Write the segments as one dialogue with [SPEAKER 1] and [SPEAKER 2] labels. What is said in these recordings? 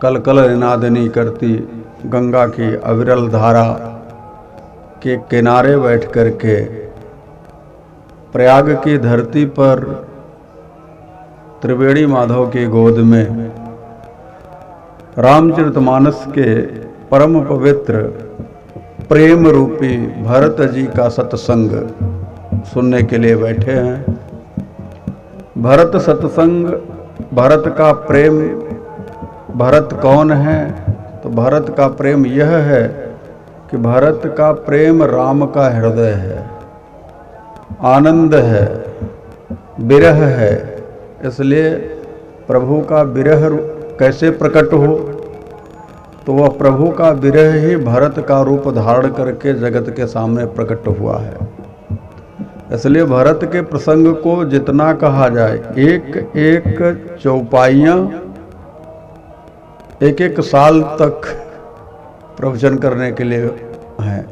[SPEAKER 1] कल कल निनादनी करती गंगा की अविरल धारा के किनारे बैठ कर के प्रयाग की धरती पर त्रिवेणी माधव की गोद में रामचरितमानस के परम पवित्र प्रेम रूपी भरत जी का सत्संग सुनने के लिए बैठे हैं। भरत सत्संग, भरत का प्रेम। भरत कौन है? तो भरत का प्रेम यह है कि भरत का प्रेम राम का हृदय है, आनंद है, विरह है। इसलिए प्रभु का विरह कैसे प्रकट हो? तो वह प्रभु का विरह ही भरत का रूप धारण करके जगत के सामने प्रकट हुआ है। इसलिए भरत के प्रसंग को जितना कहा जाए, एक एक चौपाइयाँ एक एक साल तक प्रवचन करने के लिए हैं।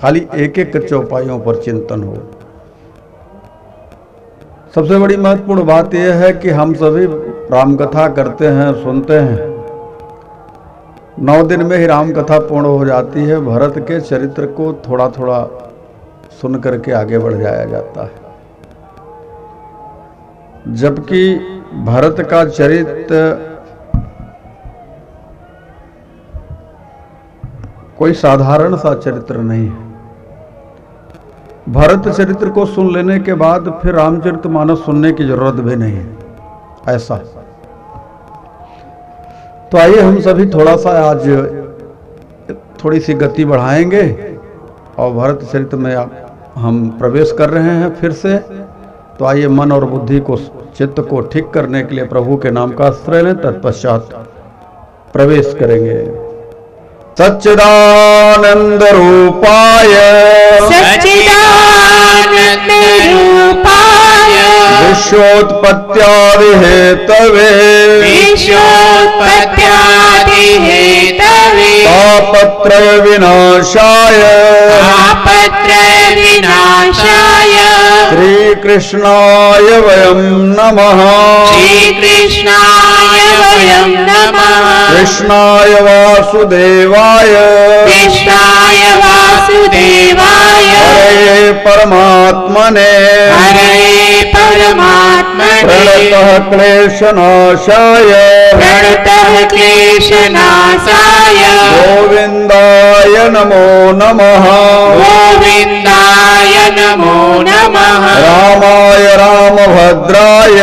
[SPEAKER 1] खाली एक एक चौपाइयों पर चिंतन हो। सबसे बड़ी महत्वपूर्ण बात यह है कि हम सभी रामकथा करते हैं, सुनते हैं। 9 दिन में ही रामकथा पूर्ण हो जाती है। भरत के चरित्र को थोड़ा थोड़ा सुन करके आगे बढ़ जाया जाता है। जबकि भरत का चरित्र कोई साधारण सा चरित्र नहीं है। भरत चरित्र को सुन लेने के बाद फिर रामचरितमानस सुनने की जरूरत भी नहीं है, ऐसा। तो आइए हम सभी थोड़ा सा आज थोड़ी सी गति बढ़ाएंगे और भरत चरित्र में हम प्रवेश कर रहे हैं फिर से। तो आइए मन और बुद्धि को, चित्त को ठीक करने के लिए प्रभु के नाम का आश्रय लें, तत्पश्चात प्रवेश करेंगे। सच्चिदानंद रूपाय
[SPEAKER 2] सच्चिदानंद रूपाय
[SPEAKER 1] विश्वोत्पत्त्यादि हेतवे
[SPEAKER 2] विश्वोत्पत्त्यादि हेतवे
[SPEAKER 1] तापत्रय विनाशाय
[SPEAKER 2] तापत्रय विनाशाय
[SPEAKER 1] श्री कृष्णाय वयं नमः।
[SPEAKER 2] श्री कृष्णाय वयं नमः।
[SPEAKER 1] कृष्णाय वासुदेवाय
[SPEAKER 2] कृष्णाय वासुदेवाय
[SPEAKER 1] हरे परमात्मने
[SPEAKER 2] हरे परमात्मने
[SPEAKER 1] प्रणतः क्लेशनाशाय
[SPEAKER 2] प्रणतः क्लेशनाशाय
[SPEAKER 1] गोविन्दाय नमो नमः।
[SPEAKER 2] गोविन्दाय नमो नमः।
[SPEAKER 1] रामाय रामभद्राय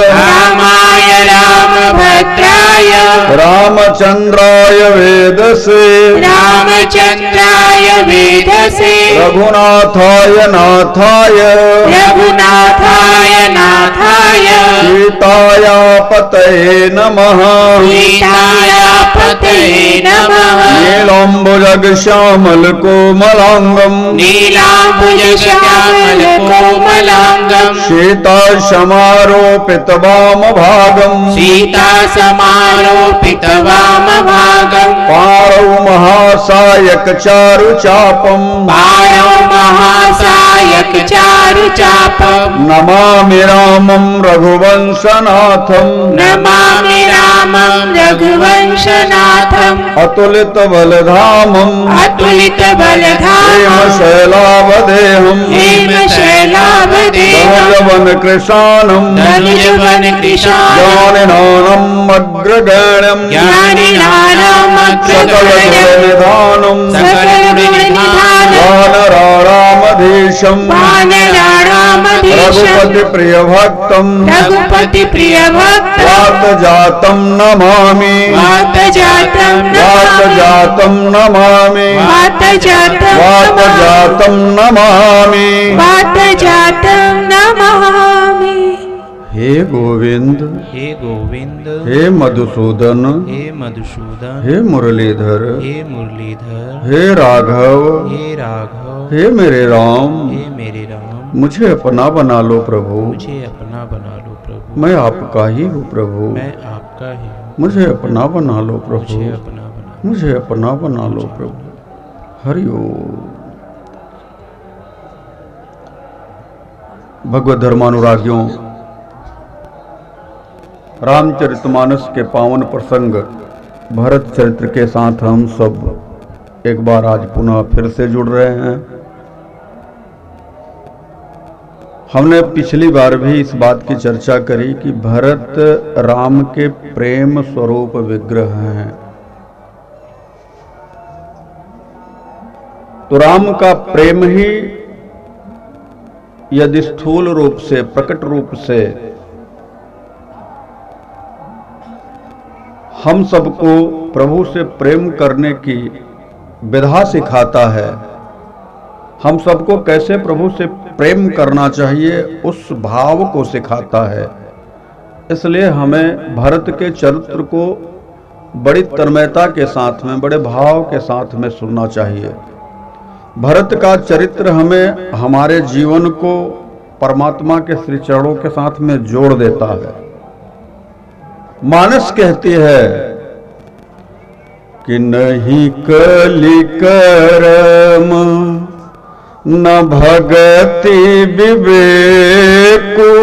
[SPEAKER 2] रामाय रामभद्राय
[SPEAKER 1] रामचन्द्राय वेदसे
[SPEAKER 2] रामचन्द्राय वेदसे
[SPEAKER 1] रघुनाथाय नाथाय
[SPEAKER 2] रघुनाथाय नाथाय
[SPEAKER 1] सीतायापतये नमः।
[SPEAKER 2] सीतायापतये नमः।
[SPEAKER 1] नीलाम्बुजगश्यामलकोमलाङ्गम्
[SPEAKER 2] नीलाम्बुजश्यामलकोमलाङ्गम्
[SPEAKER 1] सीतासमारोपितवामभागम्
[SPEAKER 2] सीतासमारोपितवामभागम्
[SPEAKER 1] पारौ महासायकचारुचापम्
[SPEAKER 2] पाणौ महासायकचारुचापम्
[SPEAKER 1] नमामि रामं रघुवंशनाथम्
[SPEAKER 2] नमामि रामं रघुवंशनाथम्
[SPEAKER 1] अतुलितबलधामम्
[SPEAKER 2] अतुलितबलधामम्
[SPEAKER 1] हेमशैलावदेहम्
[SPEAKER 2] हेमशैलावदेहम्
[SPEAKER 1] धनुजवनकृशानम्
[SPEAKER 2] धनुजवनकृशानम्
[SPEAKER 1] ज्ञानिनानम् अग्रगण्यम् सकलगुणनिधानम् वानरारामधीशम् रघुपति प्रियभक्तम् वातजातं नमामि वातजातं नमामि हे गोविंद
[SPEAKER 3] हे गोविंद
[SPEAKER 1] हे मधुसूदन
[SPEAKER 3] हे मधुसूदन
[SPEAKER 1] हे मुरलीधर
[SPEAKER 3] हे मुरलीधर
[SPEAKER 1] हे राघव
[SPEAKER 3] हे राघव
[SPEAKER 1] हे मेरे राम
[SPEAKER 3] हे मेरे राम
[SPEAKER 1] मुझे अपना बना लो प्रभु।
[SPEAKER 3] मुझे अपना बना लो प्रभु।
[SPEAKER 1] मैं आपका ही हूँ प्रभु।
[SPEAKER 3] मैं आपका ही हूँ।
[SPEAKER 1] मुझे अपना बना लो प्रभु।
[SPEAKER 3] मुझे अपना बना
[SPEAKER 1] मुझे अपना बना लो प्रभु। हरि ओम। भगवत धर्मानुरागियों, रामचरितमानस के पावन प्रसंग भरत चरित्र के साथ हम सब एक बार आज पुनः फिर से जुड़ रहे हैं। हमने पिछली बार भी इस बात की चर्चा करी कि भरत राम के प्रेम स्वरूप विग्रह हैं। तो राम का प्रेम ही यदि स्थूल रूप से, प्रकट रूप से हम सबको प्रभु से प्रेम करने की विधा सिखाता है, हम सबको कैसे प्रभु से प्रेम करना चाहिए उस भाव को सिखाता है। इसलिए हमें भरत के चरित्र को बड़ी तन्मयता के साथ में, बड़े भाव के साथ में सुनना चाहिए। भरत का चरित्र हमें हमारे जीवन को परमात्मा के श्री चरणों के साथ में जोड़ देता है। मानस कहती है कि नहीं कलि कर्म न भगति विवेको,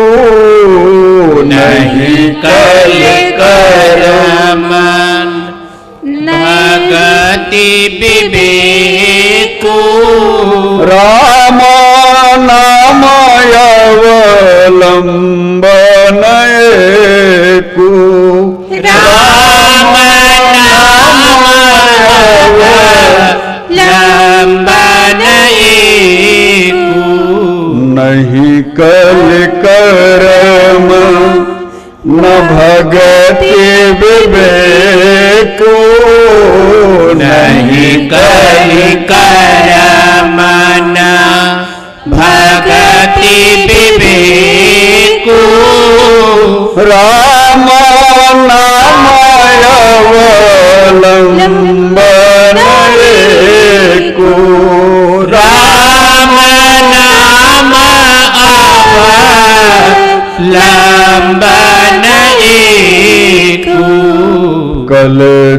[SPEAKER 2] नहीं कलि कर्म भगति विवेको,
[SPEAKER 1] राम नाम अवलंबन एको,
[SPEAKER 2] राम नाम अवलंबन एको,
[SPEAKER 1] नहीं कलि कर्म न भगति विवेको,
[SPEAKER 2] नहीं कलि कर्म न भगति विवेको,
[SPEAKER 1] राम नाम अवलंबन एको,
[SPEAKER 2] राम नाम अवलंबन एको,
[SPEAKER 1] कल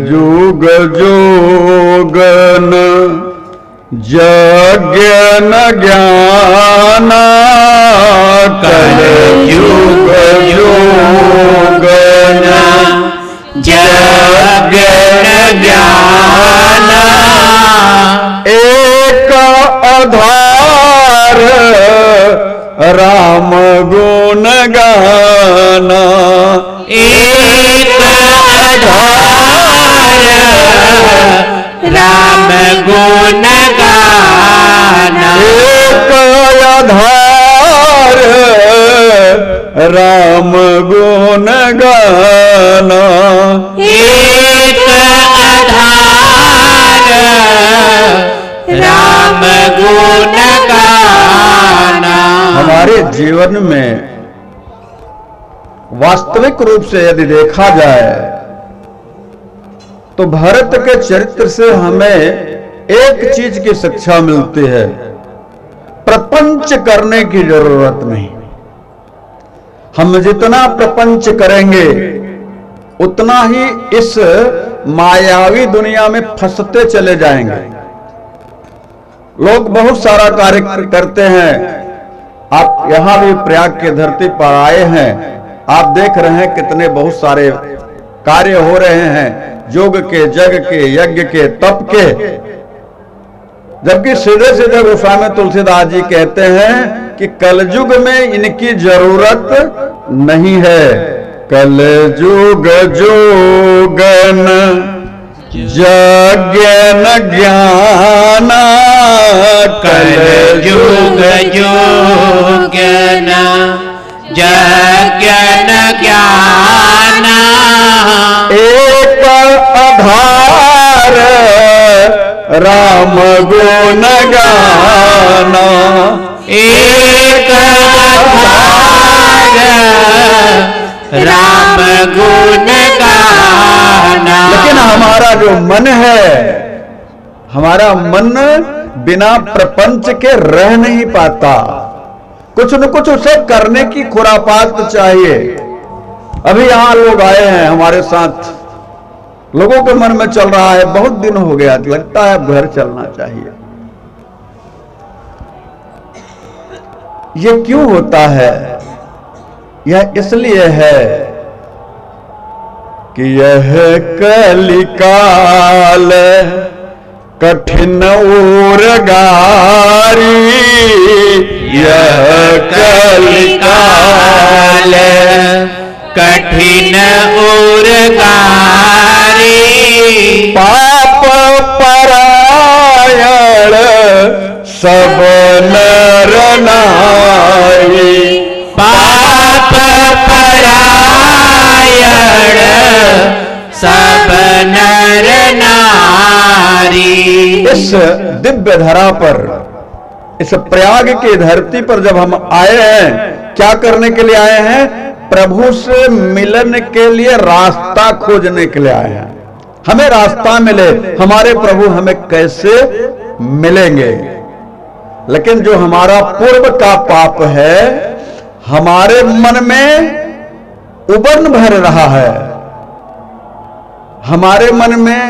[SPEAKER 1] जुग जोगन यज्ञ ज्ञान,
[SPEAKER 2] कल युग योगन यज्ञ ज्ञान,
[SPEAKER 1] एक आधार राम गुण गाना,
[SPEAKER 2] एक आधार राम गुण गाना,
[SPEAKER 1] एक आधार राम गुण गाना,
[SPEAKER 2] एक आधार राम गुण गाना।
[SPEAKER 1] हमारे जीवन में वास्तविक रूप से यदि देखा जाए तो भरत के चरित्र से हमें एक चीज की शिक्षा मिलती है, प्रपंच करने की जरूरत नहीं। हम जितना प्रपंच करेंगे उतना ही इस मायावी दुनिया में फंसते चले जाएंगे। लोग बहुत सारा कार्य करते हैं। आप यहां भी प्रयाग की धरती पर आए हैं, आप देख रहे हैं कितने बहुत सारे कार्य हो रहे हैं, योग के, जग के, यज्ञ के, तप के। जबकि सीधे सीधे गोस्वामी तुलसीदास जी कहते हैं कि कलयुग में इनकी जरूरत नहीं है। कलयुग जोगन यज्ञ ज्ञान,
[SPEAKER 2] कलयुग योगन यज्ञ ज्ञान,
[SPEAKER 1] एक आधार राम गुण गाना,
[SPEAKER 2] एक आधार राम गुण गाना।
[SPEAKER 1] लेकिन हमारा जो मन है, हमारा मन बिना प्रपंच के रह नहीं पाता। कुछ न कुछ उसे करने की खुरापात चाहिए। अभी यहां लोग आए हैं हमारे साथ, लोगों के मन में चल रहा है, बहुत दिन हो गया, लगता है अब घर चलना चाहिए। ये क्यों होता है? यह इसलिए है कि यह कलिकाल कठिन और गारी, यह
[SPEAKER 2] कलिकाल कठिन और गारी,
[SPEAKER 1] पाप परायण सब नर नारी,
[SPEAKER 2] पाप परायण सब नर नारी।
[SPEAKER 1] इस दिव्य धरा पर, इस प्रयाग की धरती पर जब हम आए हैं, क्या करने के लिए आए हैं? प्रभु से मिलन के लिए रास्ता खोजने के लिए आए हैं। हमें रास्ता मिले, हमारे प्रभु हमें कैसे मिलेंगे। लेकिन जो हमारा पूर्व का पाप है, हमारे मन में उबन भर रहा है, हमारे मन में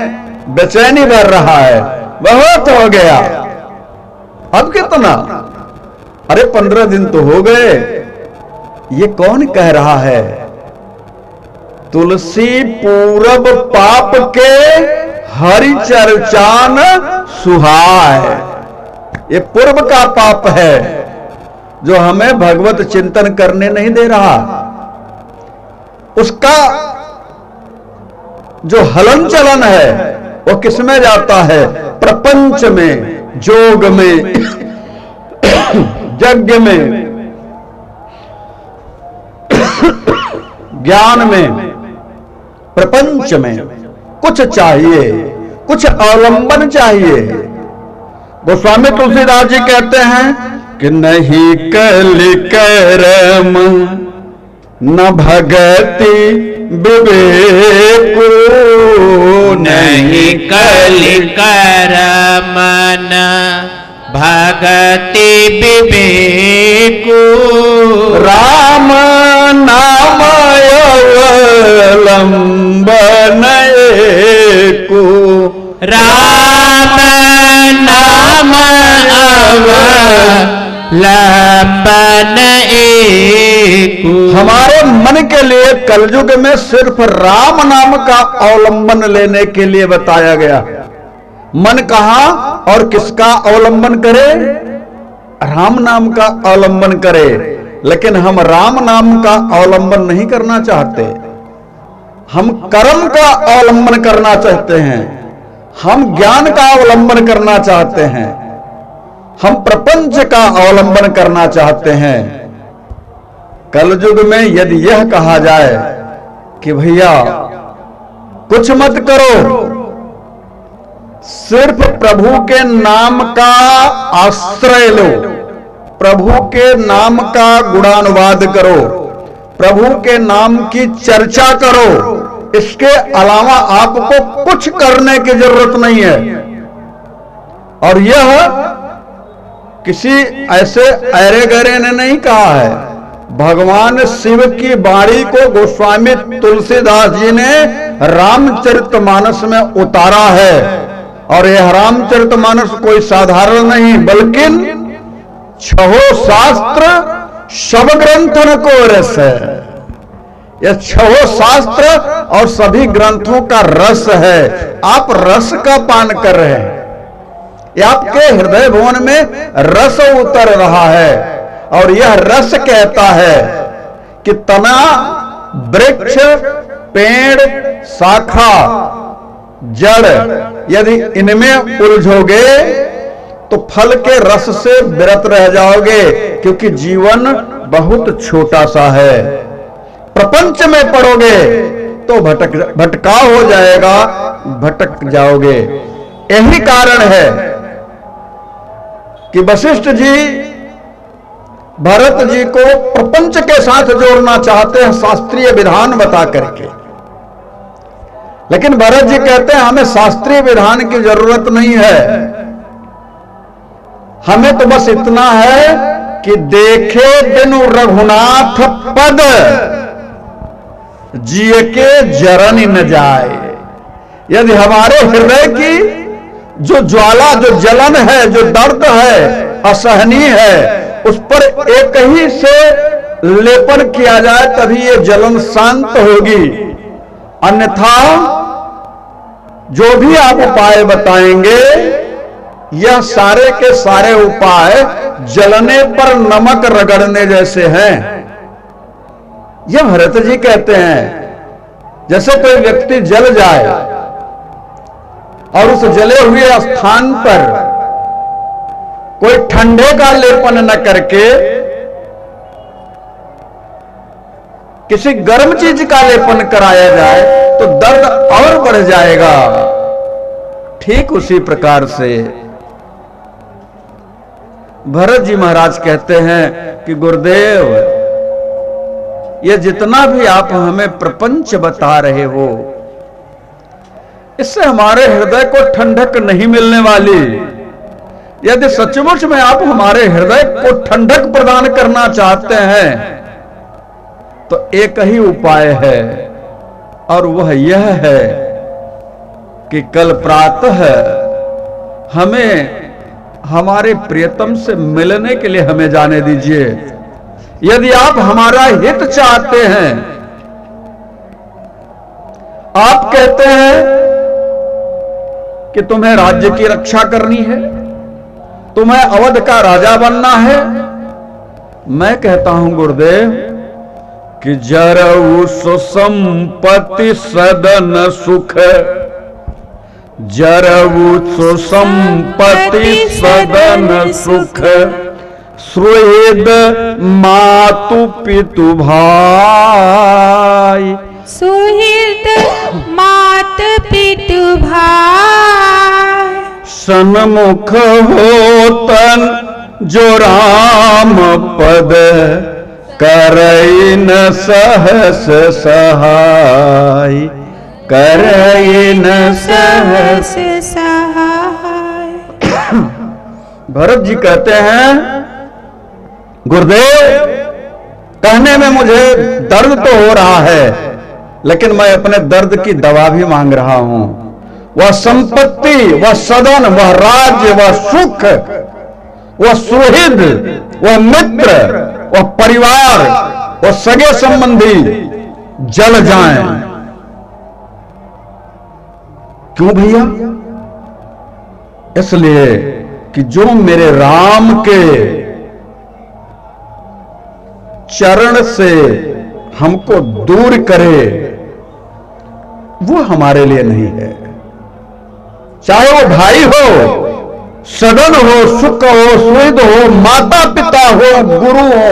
[SPEAKER 1] बेचैनी भर रहा है, बहुत हो गया, अब कितना? अरे 15 दिन तो हो गए। ये कौन कह रहा है? तुलसी पूरब पाप के हरि चर्चान सुहाय। ये पूर्व का पाप है जो हमें भगवत चिंतन करने नहीं दे रहा। उसका जो हलन चलन है वो किसमें जाता है? प्रपंच में, जोग में, यज्ञ में, ज्ञान में, प्रपंच में कुछ चाहिए, कुछ अवलंबन चाहिए। गोस्वामी तुलसीदास जी कहते हैं कि नहीं कलि कर्म न भगति विवेक,
[SPEAKER 2] नहीं कलि कर्म न भगति विवेक,
[SPEAKER 1] राम नाम अवलंबन एको,
[SPEAKER 2] राम नाम अवलंबन एक।
[SPEAKER 1] हमारे मन के लिए कलयुग में सिर्फ राम नाम का अवलंबन लेने के लिए बताया गया। मन कहां और किसका अवलंबन करे? राम नाम का अवलंबन करे। लेकिन हम राम नाम का अवलंबन नहीं करना चाहते, हम कर्म का अवलंबन करना चाहते हैं, हम ज्ञान का अवलंबन करना चाहते हैं, हम प्रपंच का अवलंबन करना चाहते हैं। कलयुग में यदि यह कहा जाए कि भैया कुछ मत करो, सिर्फ प्रभु के नाम का आश्रय लो, प्रभु के नाम का गुणानुवाद करो, प्रभु के नाम की चर्चा करो, इसके अलावा आपको कुछ करने की जरूरत नहीं है। और यह किसी ऐसे अरे गरे ने नहीं कहा है, भगवान शिव की वाणी को गोस्वामी तुलसीदास जी ने रामचरितमानस में उतारा है। और यह रामचरितमानस कोई साधारण नहीं, बल्कि 6 शास्त्र सब ग्रंथन को रस है। यह 6 शास्त्र और सभी ग्रंथों का रस है। आप रस का पान कर रहे हैं, यह आपके हृदय भवन में रस उतर रहा है। और यह रस कहता है कि तना, वृक्ष, पेड़, शाखा, जड़, यदि इनमें उलझोगे तो फल के रस से विरत रह जाओगे, क्योंकि जीवन बहुत छोटा सा है। प्रपंच में पड़ोगे तो भटकाव हो जाएगा, भटक जाओगे। यही कारण है कि वशिष्ठ जी भरत जी को प्रपंच के साथ जोड़ना चाहते हैं शास्त्रीय विधान बता करके। लेकिन भरत जी कहते हैं हमें शास्त्रीय विधान की जरूरत नहीं है, हमें तो बस इतना है कि देखे बिनु रघुनाथ पद, जिए के जरन न जाए। यदि हमारे हृदय की जो ज्वाला, जो जलन है, जो दर्द है, असहनीय है, उस पर एक ही से लेपन किया जाए तभी ये जलन शांत होगी। अन्यथा जो भी आप उपाय बताएंगे, यह सारे के सारे उपाय जलने पर नमक रगड़ने जैसे हैं। यह भरत जी कहते हैं, जैसे कोई व्यक्ति जल जाए और उस जले हुए स्थान पर कोई ठंडे का लेपन न करके किसी गर्म चीज का लेपन कराया जाए तो दर्द और बढ़ जाएगा। ठीक उसी प्रकार से भरत जी महाराज कहते हैं कि गुरुदेव, ये जितना भी आप हमें प्रपंच बता रहे हो, इससे हमारे हृदय को ठंडक नहीं मिलने वाली। यदि सचमुच में आप हमारे हृदय को ठंडक प्रदान करना चाहते हैं तो एक ही उपाय है, और वह यह है कि कल प्रातः हमें हमारे प्रियतम से मिलने के लिए हमें जाने दीजिए। यदि आप हमारा हित चाहते हैं, आप कहते हैं कि तुम्हें राज्य की रक्षा करनी है, तुम्हें अवध का राजा बनना है, मैं कहता हूं गुरुदेव कि जरऊ सुसंपत्ति सदन सुख, जरऊ सुसंपत्ति सदन सुख, सुहृद मातु पितु भाई,
[SPEAKER 4] सुहृद मात पितु भाई,
[SPEAKER 1] सन्मुख होतन जो राम पद, करई न सहस सहाय, करई न सहस
[SPEAKER 4] सहाय।
[SPEAKER 1] भरत जी कहते हैं, गुरुदेव, कहने में मुझे दर्द तो हो रहा है, लेकिन मैं अपने दर्द की दवा भी मांग रहा हूं। वह संपत्ति, वह सदन, वह राज्य, वह सुख, वह सुहृद, वह मित्र, वह परिवार, वह सगे संबंधी जल जाएं। क्यों भैया? इसलिए कि जो मेरे राम के चरण से हमको दूर करे, वो हमारे लिए नहीं है। चाहे वो भाई हो, सदन हो, सुख हो, सुहृद हो, माता पिता हो, गुरु हो,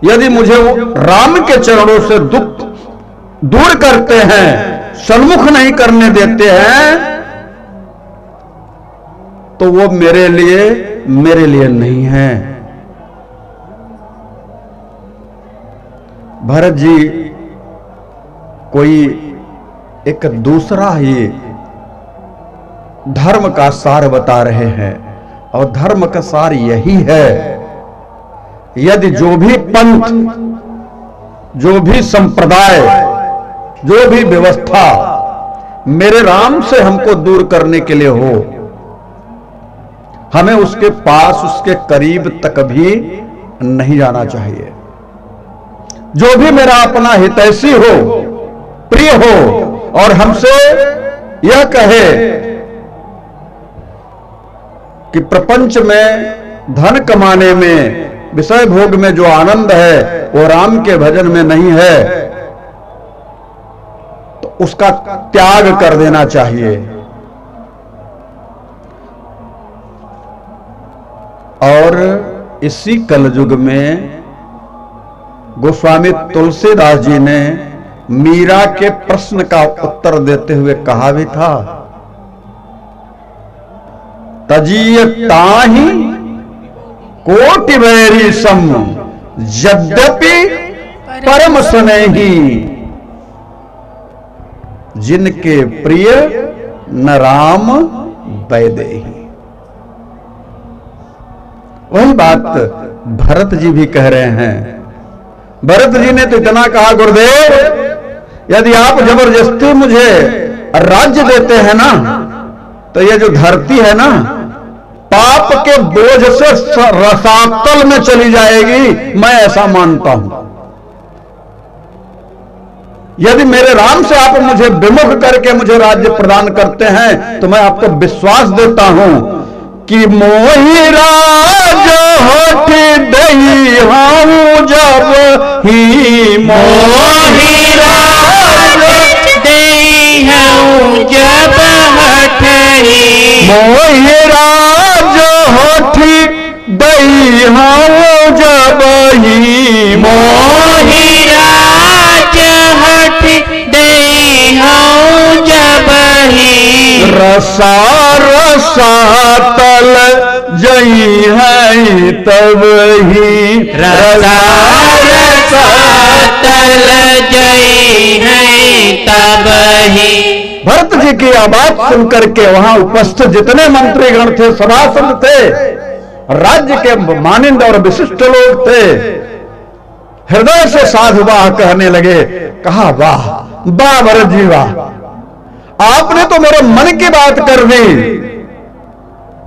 [SPEAKER 1] यदि मुझे वो राम के चरणों से दुख दूर करते हैं, सन्मुख नहीं करने देते हैं, तो वो मेरे लिए नहीं है। भरत जी कोई एक दूसरा ही धर्म का सार बता रहे हैं, और धर्म का सार यही है, यदि जो भी पंथ, जो भी संप्रदाय, जो भी व्यवस्था मेरे राम से हमको दूर करने के लिए हो, हमें उसके पास, उसके करीब तक भी नहीं जाना चाहिए। जो भी मेरा अपना हितैषी हो, प्रिय हो, और हमसे यह कहे कि प्रपंच में, धन कमाने में, विषय भोग में जो आनंद है वो राम के भजन में नहीं है, तो उसका त्याग कर देना चाहिए। और इसी कलयुग में गोस्वामी तुलसीदास जी ने मीरा के प्रश्न का उत्तर देते हुए कहा भी था, तजीय ताहि कोटि वैरी सम, यद्यपि परम स्नेही, जिनके प्रिय न राम वैदेही। वही बात भरत जी भी कह रहे हैं। भरत जी ने तो इतना कहा, गुरुदेव, यदि आप जबरदस्ती मुझे राज्य देते हैं ना, तो ये जो धरती है ना, पाप के बोझ से रसातल में चली जाएगी, मैं ऐसा मानता हूं। यदि मेरे राम से आप मुझे विमुख करके मुझे राज्य प्रदान करते हैं तो मैं आपको विश्वास देता हूं कि मोहि राज होठ दई हूं जब ही
[SPEAKER 2] मोहि राज देई हूं जब हठही
[SPEAKER 1] मोहि राज होठ दई हूं जब ही
[SPEAKER 2] मोहि राज हठ देई हूं जब ही
[SPEAKER 1] रसा रसा तल जई है तब ही
[SPEAKER 2] रसा रसा तल जई है तब ही।
[SPEAKER 1] भरत जी की आवाज सुनकर के वहां उपस्थित जितने मंत्रीगण थे, सभासद थे, राज्य के मानिंद और विशिष्ट लोग थे, हृदय से साधुवाह कहने लगे। कहा वाह वाह भरत जी वाह, आपने तो मेरे मन की बात कर दी।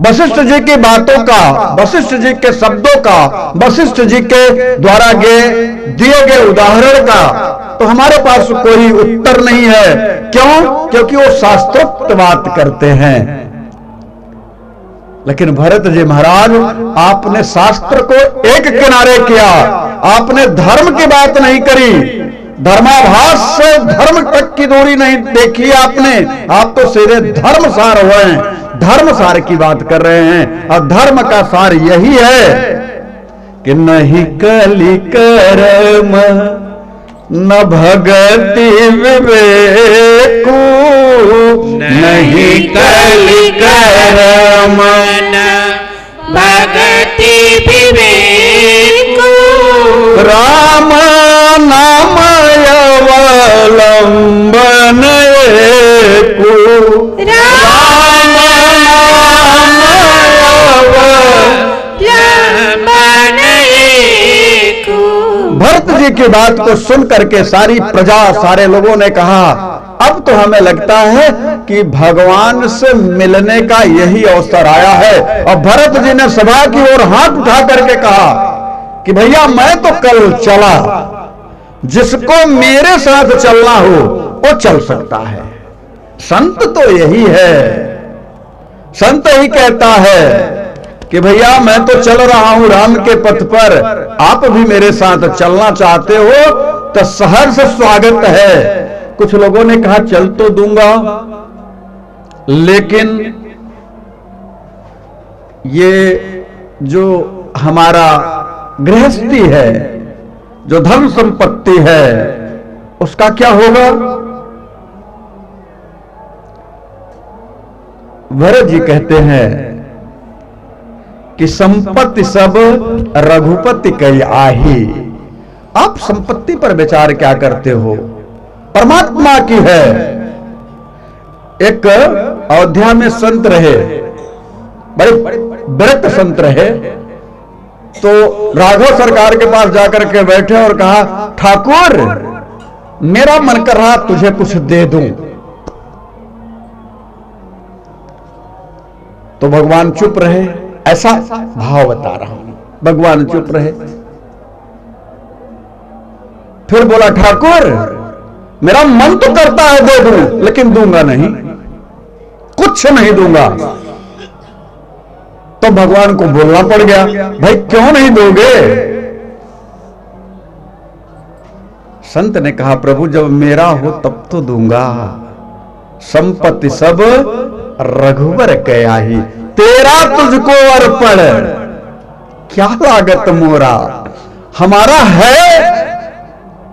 [SPEAKER 1] वशिष्ठ जी की बातों का, वशिष्ठ जी के शब्दों का, वशिष्ठ जी के द्वारा दिए गए उदाहरण का तो हमारे पास कोई उत्तर नहीं है। क्यों? क्योंकि वो शास्त्रोक्त बात करते हैं। लेकिन भरत जी महाराज, आपने शास्त्र को एक किनारे किया, आपने धर्म की बात नहीं करी, धर्माभास से धर्म तक की दूरी नहीं देखी आपने। आप तो सीधे धर्म सार हुए हैं, धर्म सार की बात कर रहे हैं। और धर्म का सार यही है कि नहीं कली कर्म न भगति विवेक, नहीं कली कर्म
[SPEAKER 2] न भगति विवेक
[SPEAKER 1] राम नाम अवलंबन एको,
[SPEAKER 4] राम लंबन एको।
[SPEAKER 1] भरत जी की बात को सुन करके सारी प्रजा, सारे लोगों ने कहा अब तो हमें लगता है कि भगवान से मिलने का यही अवसर आया है। और भरत जी ने सभा की ओर हाथ उठा करके कहा कि भैया मैं तो कल चला, जिसको मेरे साथ चलना हो वो चल सकता है। संत तो यही है, संत ही कहता है कि भैया मैं तो चल रहा हूं राम के पथ पर, आप भी मेरे साथ चलना चाहते हो तो सहर्ष स्वागत है। कुछ लोगों ने कहा चल तो दूंगा, लेकिन ये जो हमारा गृहस्थी है, जो धन संपत्ति है, उसका क्या होगा? भरत जी कहते हैं कि संपत्ति सब रघुपति कई आही। आप संपत्ति पर विचार क्या करते हो? परमात्मा की है। एक अयोध्या में संत रहे, बड़े व्रत संत रहे, तो राघव सरकार के पास जाकर के बैठे और कहा ठाकुर मेरा मन कर रहा तुझे कुछ दे दूं। तो भगवान चुप रहे, ऐसा भाव बता रहा हूं, भगवान चुप रहे। फिर बोला ठाकुर मेरा मन तो करता है दे दूं, लेकिन दूंगा नहीं, कुछ नहीं दूंगा। तो भगवान को बोलना पड़ गया, भाई क्यों नहीं दोगे? संत ने कहा प्रभु जब मेरा हो तब तो दूंगा। संपत्ति सब रघुवर कया ही, तेरा तुझको अर्पण क्या लागत मोरा। हमारा है,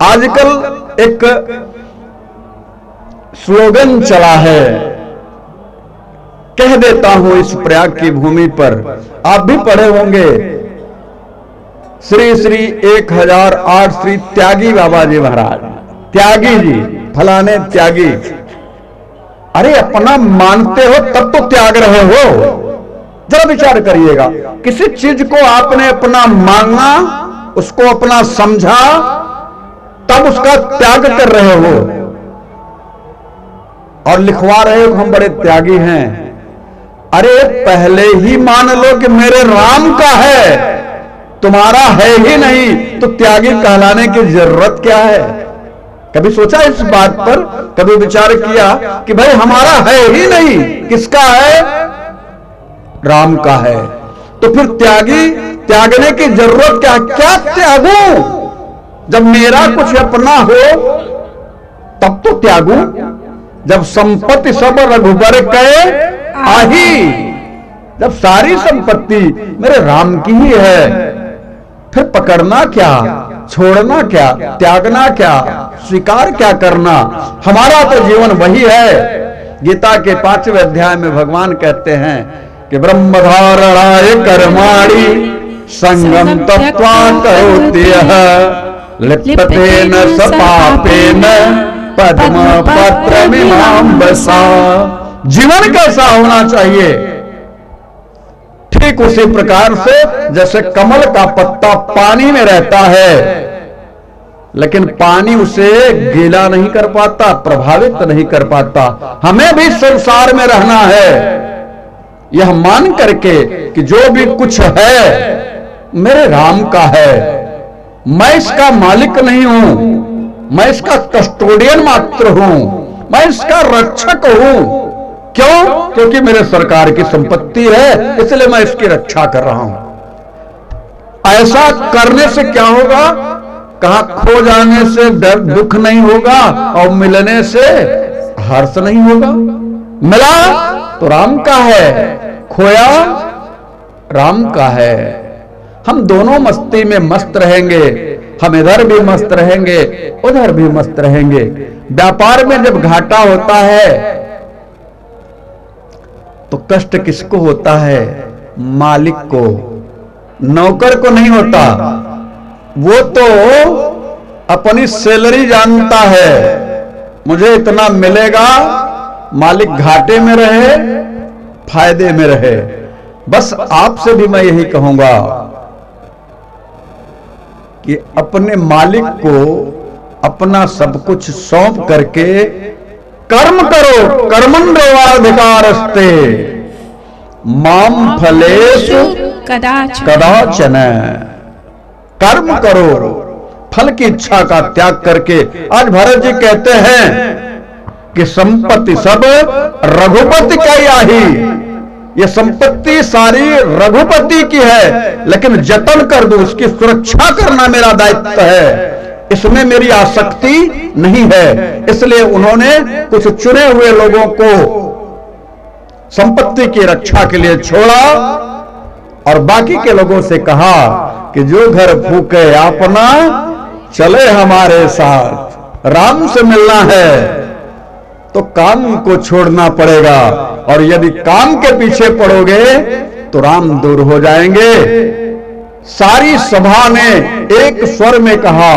[SPEAKER 1] आजकल एक स्लोगन चला है, कह देता हूं इस प्रयाग की भूमि पर, आप भी पढ़े होंगे, श्री श्री 1008 श्री त्यागी बाबा जी महाराज, त्यागी जी फलाने त्यागी। अरे अपना मानते हो तब तो त्याग रहे हो। जरा विचार करिएगा, किसी चीज को आपने अपना मांगा, उसको अपना समझा, तब उसका त्याग कर रहे हो और लिखवा रहे हो हम बड़े त्यागी हैं। अरे पहले ही मान लो कि मेरे राम का है, तुम्हारा है ही नहीं, तो त्यागी कहलाने की जरूरत क्या है? कभी सोचा इस बात पर, कभी विचार किया कि भाई हमारा है ही नहीं, किसका है? राम का है। तो फिर त्यागने की जरूरत क्या? क्या त्यागूं? जब मेरा कुछ अपना हो तब तो त्यागूं। जब संपत्ति सब रघुबर कहे आही, जब सारी संपत्ति मेरे राम की ही है, फिर पकड़ना क्या, छोड़ना क्या, त्यागना क्या, स्वीकार क्या करना? हमारा तो जीवन वही है। गीता के 5वें अध्याय में भगवान कहते हैं कि ब्रह्मधारणाय कर्माणि संगम तत्वा करोति यः लिप्यतेन स पापेन पद्म पत्रमिमाम्बसा। जीवन कैसा होना चाहिए? ठीक उसी प्रकार से जैसे कमल का पत्ता पानी में रहता है, लेकिन पानी उसे गीला नहीं कर पाता, प्रभावित नहीं कर पाता। हमें भी संसार में रहना है, यह मान करके कि जो भी कुछ है मेरे राम का है। मैं इसका मालिक नहीं हूं, मैं इसका कस्टोडियन मात्र हूं, मैं इसका रक्षक हूं। क्यों? क्योंकि मेरे सरकार की संपत्ति है, इसलिए मैं इसकी रक्षा कर रहा हूं। ऐसा करने से क्या होगा? कहा खो जाने से दुख नहीं होगा और मिलने से हर्ष नहीं होगा। मिला तो राम का है, खोया राम का है। हम दोनों मस्ती में मस्त रहेंगे, हम इधर भी मस्त रहेंगे, उधर भी मस्त रहेंगे। व्यापार में जब घाटा होता है तो कष्ट किसको होता है? मालिक को, नौकर को नहीं होता। वो तो अपनी सैलरी जानता है, मुझे इतना मिलेगा, मालिक घाटे में रहे फायदे में रहे। बस आपसे भी मैं यही कहूंगा कि अपने मालिक को अपना सब कुछ सौंप करके कर्म करो। कर्मण्येवाधिकारस्ते माम फलेषु कदाचन। कर्म करो, फल की इच्छा का त्याग करके। आज भरत जी कहते हैं कि संपत्ति सब रघुपति का आही। ये संपत्ति सारी रघुपति की है, लेकिन जतन कर दो, उसकी सुरक्षा करना मेरा दायित्व है, इसमें मेरी आसक्ति नहीं है। इसलिए उन्होंने कुछ चुने हुए लोगों को संपत्ति की रक्षा के लिए छोड़ा और बाकी के लोगों से कहा कि जो घर फूके अपना चले हमारे साथ। राम से मिलना है तो काम को छोड़ना पड़ेगा, और यदि काम के पीछे पड़ोगे तो राम दूर हो जाएंगे। सारी सभा ने एक स्वर में कहा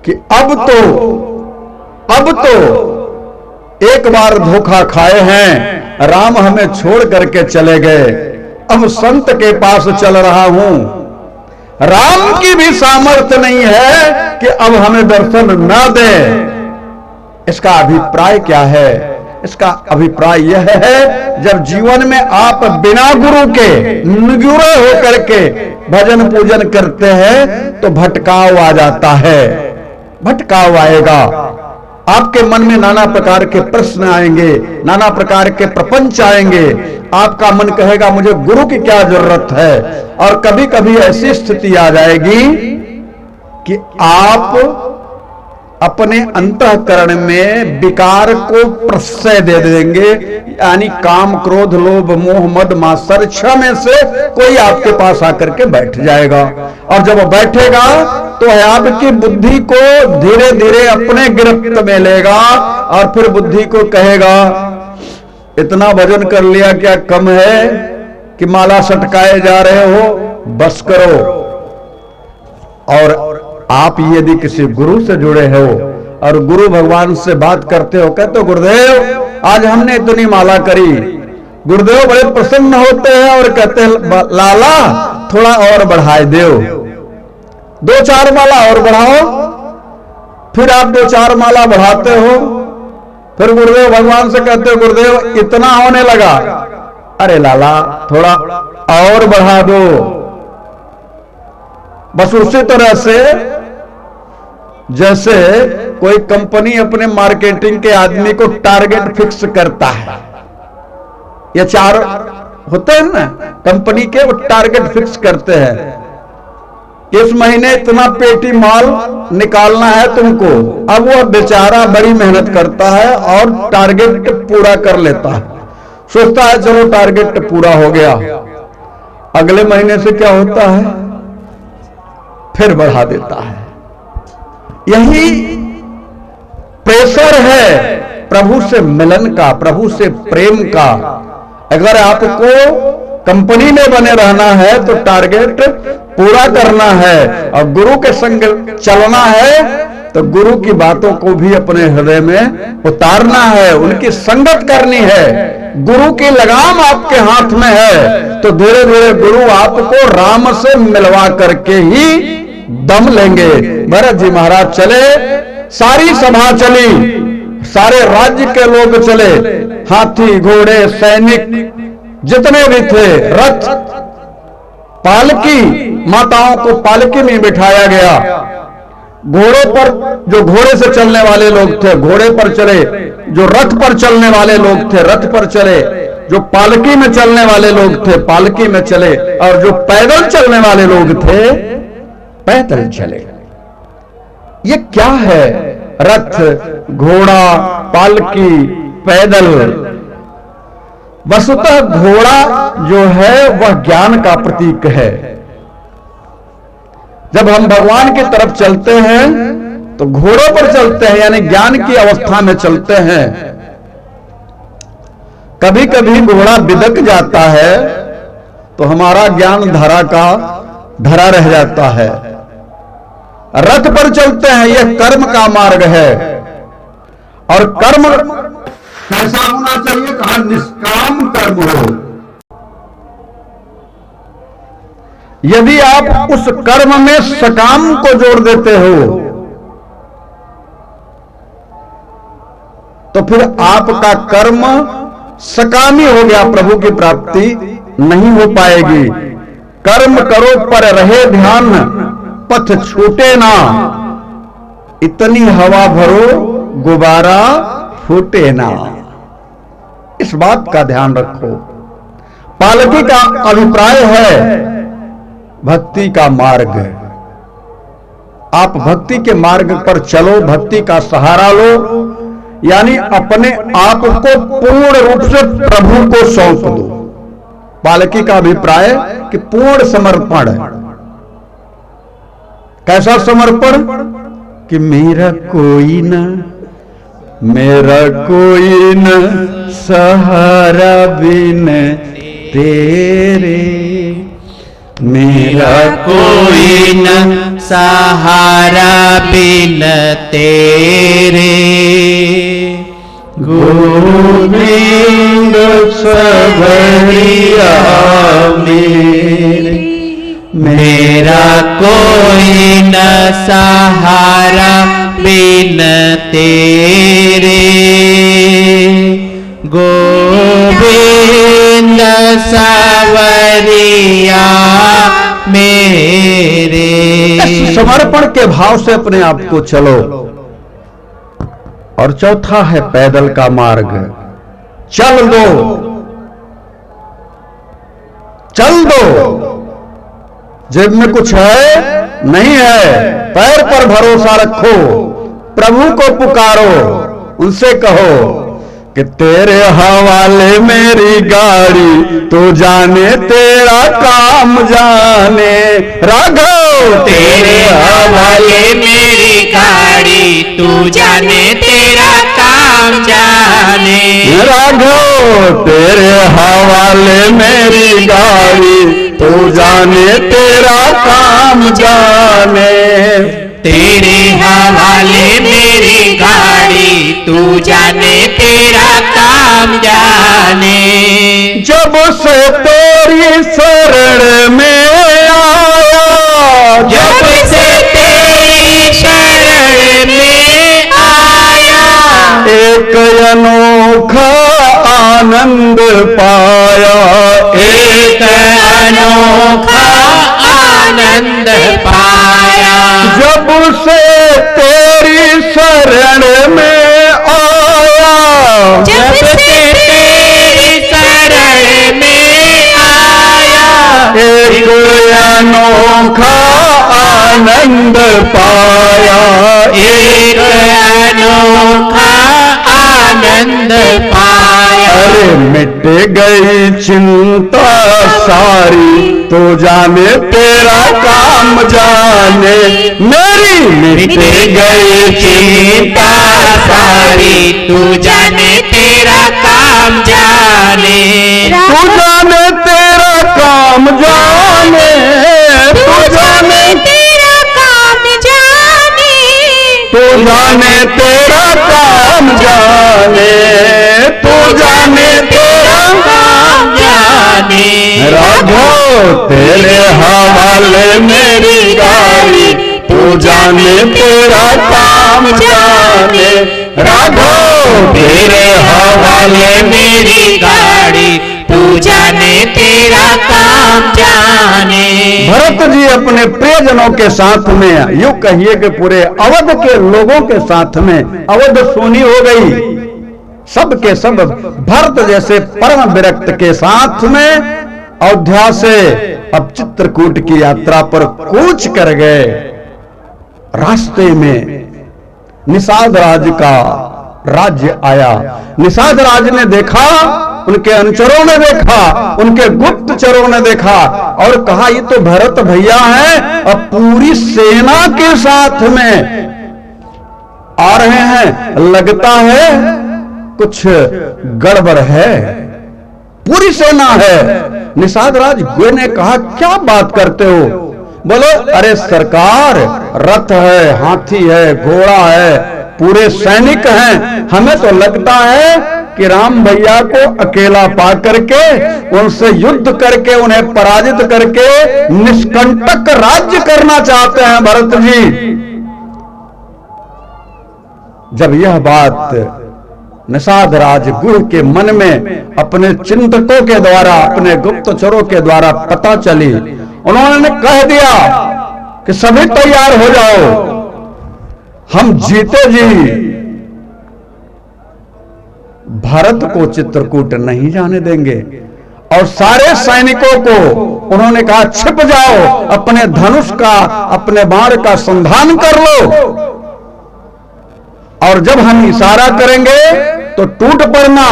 [SPEAKER 1] कि अब तो एक बार धोखा खाए हैं, राम हमें छोड़ करके चले गए, अब संत के पास चल रहा हूं। राम की भी सामर्थ्य नहीं है कि अब हमें दर्शन न दे। इसका अभिप्राय क्या है? इसका अभिप्राय यह है, जब जीवन में आप बिना गुरु के निगुरे होकर के भजन पूजन करते हैं तो भटकाव आ जाता है, भटकाव आएगा। आपके मन में नाना प्रकार के प्रश्न आएंगे, नाना प्रकार के प्रपंच आएंगे। आपका मन कहेगा मुझे गुरु की क्या जरूरत है। और कभी कभी ऐसी स्थिति आ जाएगी कि आप अपने अंतःकरण में विकार को प्रश्रय दे देंगे, यानी काम क्रोध लोभ मोह मद मात्सर्य में से कोई आपके पास आकर के बैठ जाएगा। और जब बैठेगा तो आपकी बुद्धि को धीरे धीरे अपने गिरफ्त में लेगा और फिर बुद्धि को कहेगा इतना भजन कर लिया क्या कम है कि माला सटकाए जा रहे हो, बस करो। और आप यदि किसी गुरु से जुड़े हो और गुरु भगवान से बात करते हो, कहते हो गुरुदेव आज हमने इतनी माला करी, गुरुदेव बड़े प्रसन्न होते हैं और कहते हैं लाला थोड़ा और बढ़ाए दो, 2-4 माला और बढ़ाओ। फिर आप 2-4 माला बढ़ाते हो, फिर गुरुदेव भगवान से कहते हो गुरुदेव इतना होने लगा, अरे लाला थोड़ा और बढ़ा दो। बस उसी तरह से जैसे कोई कंपनी अपने मार्केटिंग के आदमी को टारगेट फिक्स करता है, या 4 होते हैं ना कंपनी के, वो टारगेट फिक्स करते हैं, इस महीने इतना पेटी माल निकालना है तुमको। अब वह बेचारा बड़ी मेहनत करता है और टारगेट पूरा कर लेता है, सोचता है चलो टारगेट पूरा हो गया। अगले महीने से क्या होता है, फिर बढ़ा देता है। यही प्रेशर है प्रभु से मिलन का, प्रभु से प्रेम का। अगर आपको कंपनी में बने रहना है तो टारगेट पूरा करना है, और गुरु के संग चलना है तो गुरु की बातों को भी अपने हृदय में उतारना है, उनकी संगत करनी है। गुरु की लगाम आपके हाथ में है तो धीरे धीरे गुरु आपको राम से मिलवा करके ही दम लेंगे। भरत जी महाराज चले, सारी सभा चली, सारे राज्य के लोग चले, हाथी घोड़े सैनिक जितने भी थे, रथ पालकी, माताओं को पालकी में बिठाया गया। घोड़ों पर जो घोड़े से चलने वाले लोग थे घोड़े पर चले, जो रथ पर चलने वाले लोग थे रथ पर चले, जो पालकी में चलने वाले लोग थे पालकी में चले, और जो पैदल चलने वाले लोग थे पैदल चले। ये क्या है, रथ घोड़ा पालकी पैदल। वस्तुतः घोड़ा जो है वह ज्ञान का प्रतीक है। जब हम भगवान की तरफ चलते हैं तो घोड़ों पर चलते हैं, यानी ज्ञान की अवस्था में चलते हैं। कभी कभी घोड़ा बिदक जाता है तो हमारा ज्ञान धरा रह जाता है। रथ पर चलते हैं, यह कर्म का मार्ग है, और कर्म कैसा होना चाहिए, कहा निष्काम कर्म हो। यदि आप उस कर्म में सकाम को जोड़ देते हो तो फिर आपका कर्म सकामी हो गया, प्रभु की प्राप्ति नहीं हो पाएगी। कर्म करो पर रहे ध्यान, पथ छूटे ना, इतनी हवा भरो गुब्बारा फूटे ना। इस बात का ध्यान रखो। पालकी का अभिप्राय है भक्ति का मार्ग। आप भक्ति के मार्ग पर चलो, भक्ति का सहारा लो, यानी अपने आप को पूर्ण रूप से प्रभु को सौंप दो। पालकी का अभिप्राय कि पूर्ण समर्पण है। कैसा समर्पण कि मेरा कोई न सहारा बिन तेरे,
[SPEAKER 2] मेरा कोई न सहारा बिन तेरे।
[SPEAKER 1] गोविंद सबरिया मेरे,
[SPEAKER 2] मेरा कोई न सहारा बिन तेरे। गोविंद सावरिया मेरे।
[SPEAKER 1] समर्पण के भाव से अपने आप को चलो। और चौथा है पैदल का मार्ग। चल दो, चल दो। जेब में कुछ है नहीं है, पैर पर भरोसा रखो, प्रभु को पुकारो, उनसे कहो कि तेरे हवाले मेरी गाड़ी, तू जाने तेरा काम जाने। राघव
[SPEAKER 2] तेरे हवाले मेरी गाड़ी, तू जाने तेरा काम जाने।
[SPEAKER 1] राघव तेरे हवाले मेरी गाड़ी, तू जाने तेरा काम जाने।
[SPEAKER 2] तेरे हवाले मेरी गाड़ी, तू जाने तेरा काम जाने।
[SPEAKER 1] जब से तेरी शरण में आया,
[SPEAKER 2] जब से तेरी शरण में आया,
[SPEAKER 1] एक अनोखा आनंद पाया,
[SPEAKER 2] एक अनोखा आनंद पाया।
[SPEAKER 1] जब से शरण में आया,
[SPEAKER 4] जब से तेरी शरण में आया,
[SPEAKER 1] एक अनोखा आनंद पाया,
[SPEAKER 2] एक अनोखा आनंद पाया।
[SPEAKER 1] अरे मिट गई चिंता सारी, तो जाने तेरा काम जाने, मेरी मिट गई चिंता
[SPEAKER 2] सारी तू जाने तेरा काम जाने,
[SPEAKER 1] तू जाने तेरा काम जाने, तू जाने
[SPEAKER 4] तेरा काम जाने,
[SPEAKER 1] तू जाने तेरा काम जाने, तू जाने तेरा
[SPEAKER 2] काम जाने।
[SPEAKER 1] राघव तेरे हवाले मेरी गाड़ी, तू जाने तेरा काम जाने, राघव
[SPEAKER 2] तेरे हवाले मेरी गाड़ी, तू जाने तेरा काम जाने।
[SPEAKER 1] भरत जी अपने प्रियजनों के साथ में, यूं कहिए कि पूरे अवध के लोगों के साथ में अवध सोनी हो गई। सब के सब भरत जैसे परम विरक्त के साथ में अयोध्या से अब चित्रकूट की यात्रा पर कूच कर गए। रास्ते में निषाद राज का राज्य आया। निषाद राज ने देखा, उनके अनुचरों ने देखा, उनके गुप्तचरों ने देखा और कहा ये तो भरत भैया हैं, अब पूरी सेना के साथ में आ रहे हैं, लगता है कुछ गड़बड़ है, पूरी सेना है। निषाद राज गुए ने कहा क्या बात करते हो? बोले अरे सरकार, रथ है, हाथी है, घोड़ा है, पूरे सैनिक हैं, हमें तो लगता है कि राम भैया को अकेला पा करके, उनसे युद्ध करके, उन्हें पराजित करके निष्कंटक राज्य करना चाहते हैं भरत जी। जब यह बात निषाद राजगुरु के मन में अपने चिंतकों के द्वारा, अपने गुप्तचरों के द्वारा पता चली, उन्होंने कह दिया कि सभी तैयार हो जाओ, हम जीते जी भारत को चित्रकूट नहीं जाने देंगे। और सारे सैनिकों को उन्होंने कहा छिप जाओ, अपने धनुष का, अपने बाण का संधान कर लो, और जब हम इशारा करेंगे तो टूट पड़ना।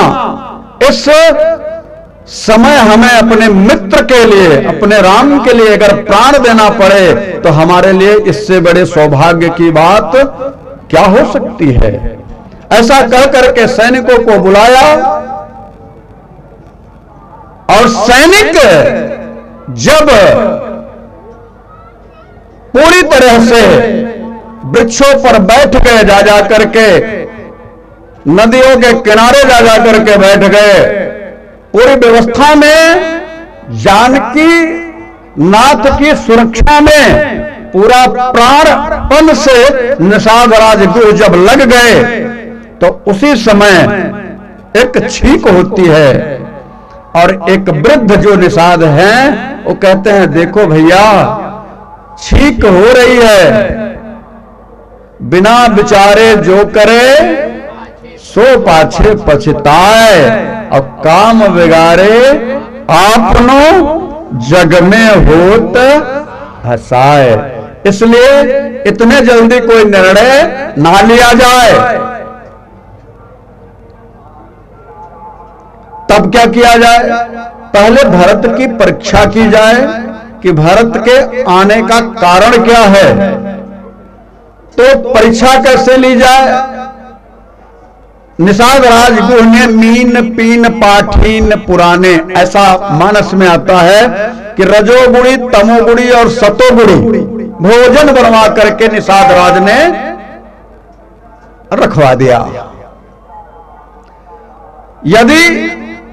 [SPEAKER 1] इस समय हमें अपने मित्र के लिए, अपने राम के लिए अगर प्राण देना पड़े तो हमारे लिए इससे बड़े सौभाग्य की बात क्या हो सकती है। ऐसा कह करके सैनिकों को बुलाया और सैनिक जब पूरी तरह से वृक्षों पर बैठ गए, जा करके नदियों के किनारे जा करके बैठ गए, पूरी व्यवस्था में जानकी नाथ की सुरक्षा में पूरा प्राणपण से निषाद राजगुरु जब लग गए तो उसी समय एक छींक होती है और एक वृद्ध जो निषाद हैं वो कहते हैं देखो भैया छींक हो रही है, बिना विचारे जो करे सो पाछे पछताए, और काम बिगाड़े आपनो जग में होत हसाए। इसलिए इतने जल्दी कोई निर्णय ना लिया जाए। तब क्या किया जाए? पहले भरत की परीक्षा की जाए कि भरत के आने का कारण क्या है। तो परीक्षा कैसे ली जाए? निषाद राजगुरु ने मीन पीन पाठीन पुराने, ऐसा मानस में आता है कि रजोगुणी, तमोगुणी और सतोगुणी भोजन बनवा करके निषाद राज ने रखवा दिया। यदि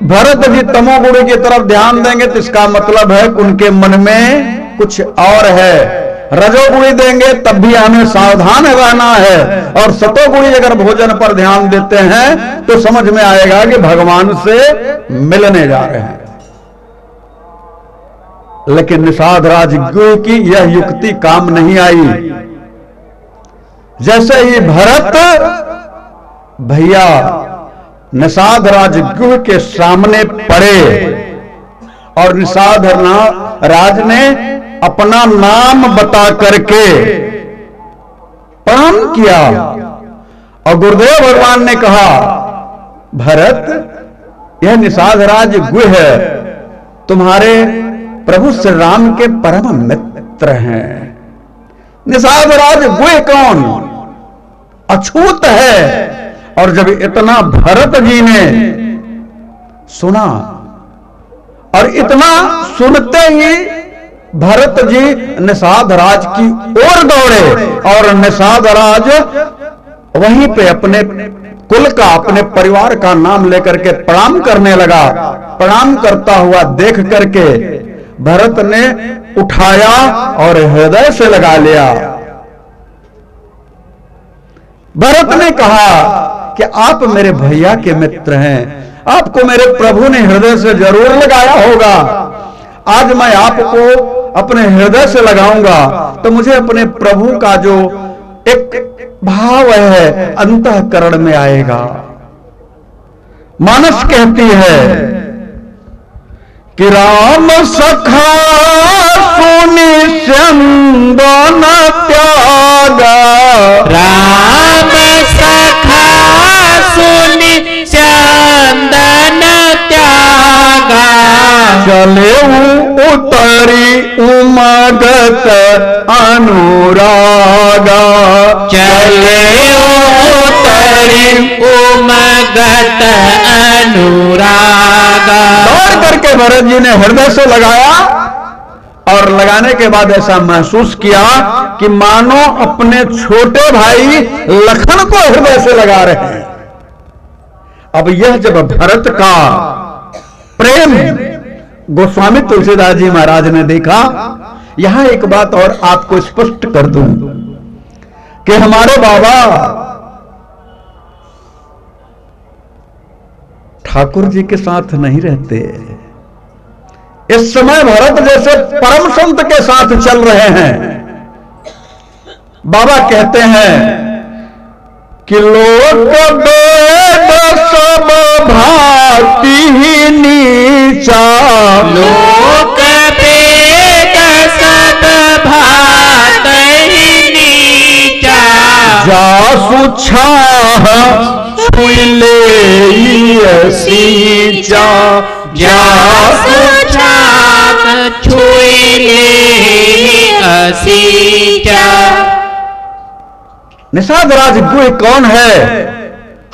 [SPEAKER 1] भरत जी तमोगुणी की तरफ ध्यान देंगे तो इसका मतलब है कि उनके मन में कुछ और है। रजोगुणी देंगे तब भी हमें सावधान रहना है, और सतोगुणी अगर भोजन पर ध्यान देते हैं तो समझ में आएगा कि भगवान से मिलने जा रहे हैं। लेकिन निषाद राजगुरु की यह युक्ति काम नहीं आई। जैसे ही भरत भैया निषाद राज गुह के सामने पड़े और निषाद राज ने अपना नाम बता करके प्रणाम किया और गुरुदेव भगवान ने कहा, भरत, यह निषाद राज गुह है, तुम्हारे प्रभु श्री राम के परम मित्र हैं। निषाद राज गुह कौन? अछूत है। और जब इतना भरत जी ने सुना और इतना सुनते ही भरत जी निषाद राज की ओर दौड़े और निषाद राज वहीं पे अपने कुल का, अपने परिवार का नाम लेकर के प्रणाम करने लगा। प्रणाम करता हुआ देख करके भरत ने उठाया और हृदय से लगा लिया। भरत ने कहा कि आप मेरे भैया के मित्र हैं, आपको मेरे प्रभु ने हृदय से जरूर लगाया होगा। आज मैं आपको अपने हृदय से लगाऊंगा तो मुझे अपने प्रभु का जो एक भाव है अंतःकरण में आएगा। मानस कहती है कि राम सखा सुनि चंदन त्यागा,
[SPEAKER 2] राम सखा सुनि चंदन त्यागा,
[SPEAKER 1] चले उतरी उमगत अनुरागा,
[SPEAKER 2] चले उतरी उमगत अनुरागा।
[SPEAKER 1] दौड़ करके भरत जी ने हृदय से लगाया और लगाने के बाद ऐसा महसूस किया कि मानो अपने छोटे भाई लखन को हृदय से लगा रहे हैं। अब यह जब भरत का प्रेम गोस्वामी तुलसीदास जी महाराज ने देखा, यहां एक बात और आपको स्पष्ट कर दूं कि हमारे बाबा ठाकुर जी के साथ नहीं रहते। इस समय भरत जैसे परम संत के साथ चल रहे हैं। बाबा कहते हैं कि लोक वेद सब भांति ही नीचा,
[SPEAKER 2] लोक वेद सब भांति ही नीचा,
[SPEAKER 1] जासु छाह छुइले सींचा,
[SPEAKER 2] जासु छाह छुइले सींचा।
[SPEAKER 1] निषाद राज गुह कौन है?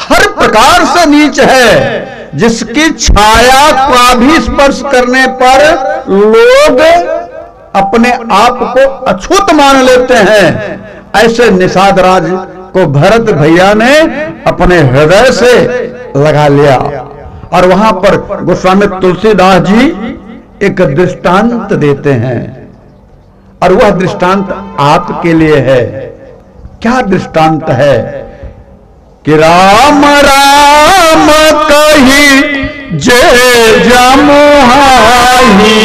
[SPEAKER 1] हर प्रकार से नीच है, जिसकी छाया का भी स्पर्श करने पर लोग अपने आप को अछूत मान लेते हैं। ऐसे निषाद राज को भरत भैया ने अपने हृदय से लगा लिया। और वहां पर गोस्वामी तुलसीदास जी एक दृष्टांत देते हैं और वह दृष्टांत आपके लिए है। क्या दृष्टांत है कि राम राम कही जय जमुहाही,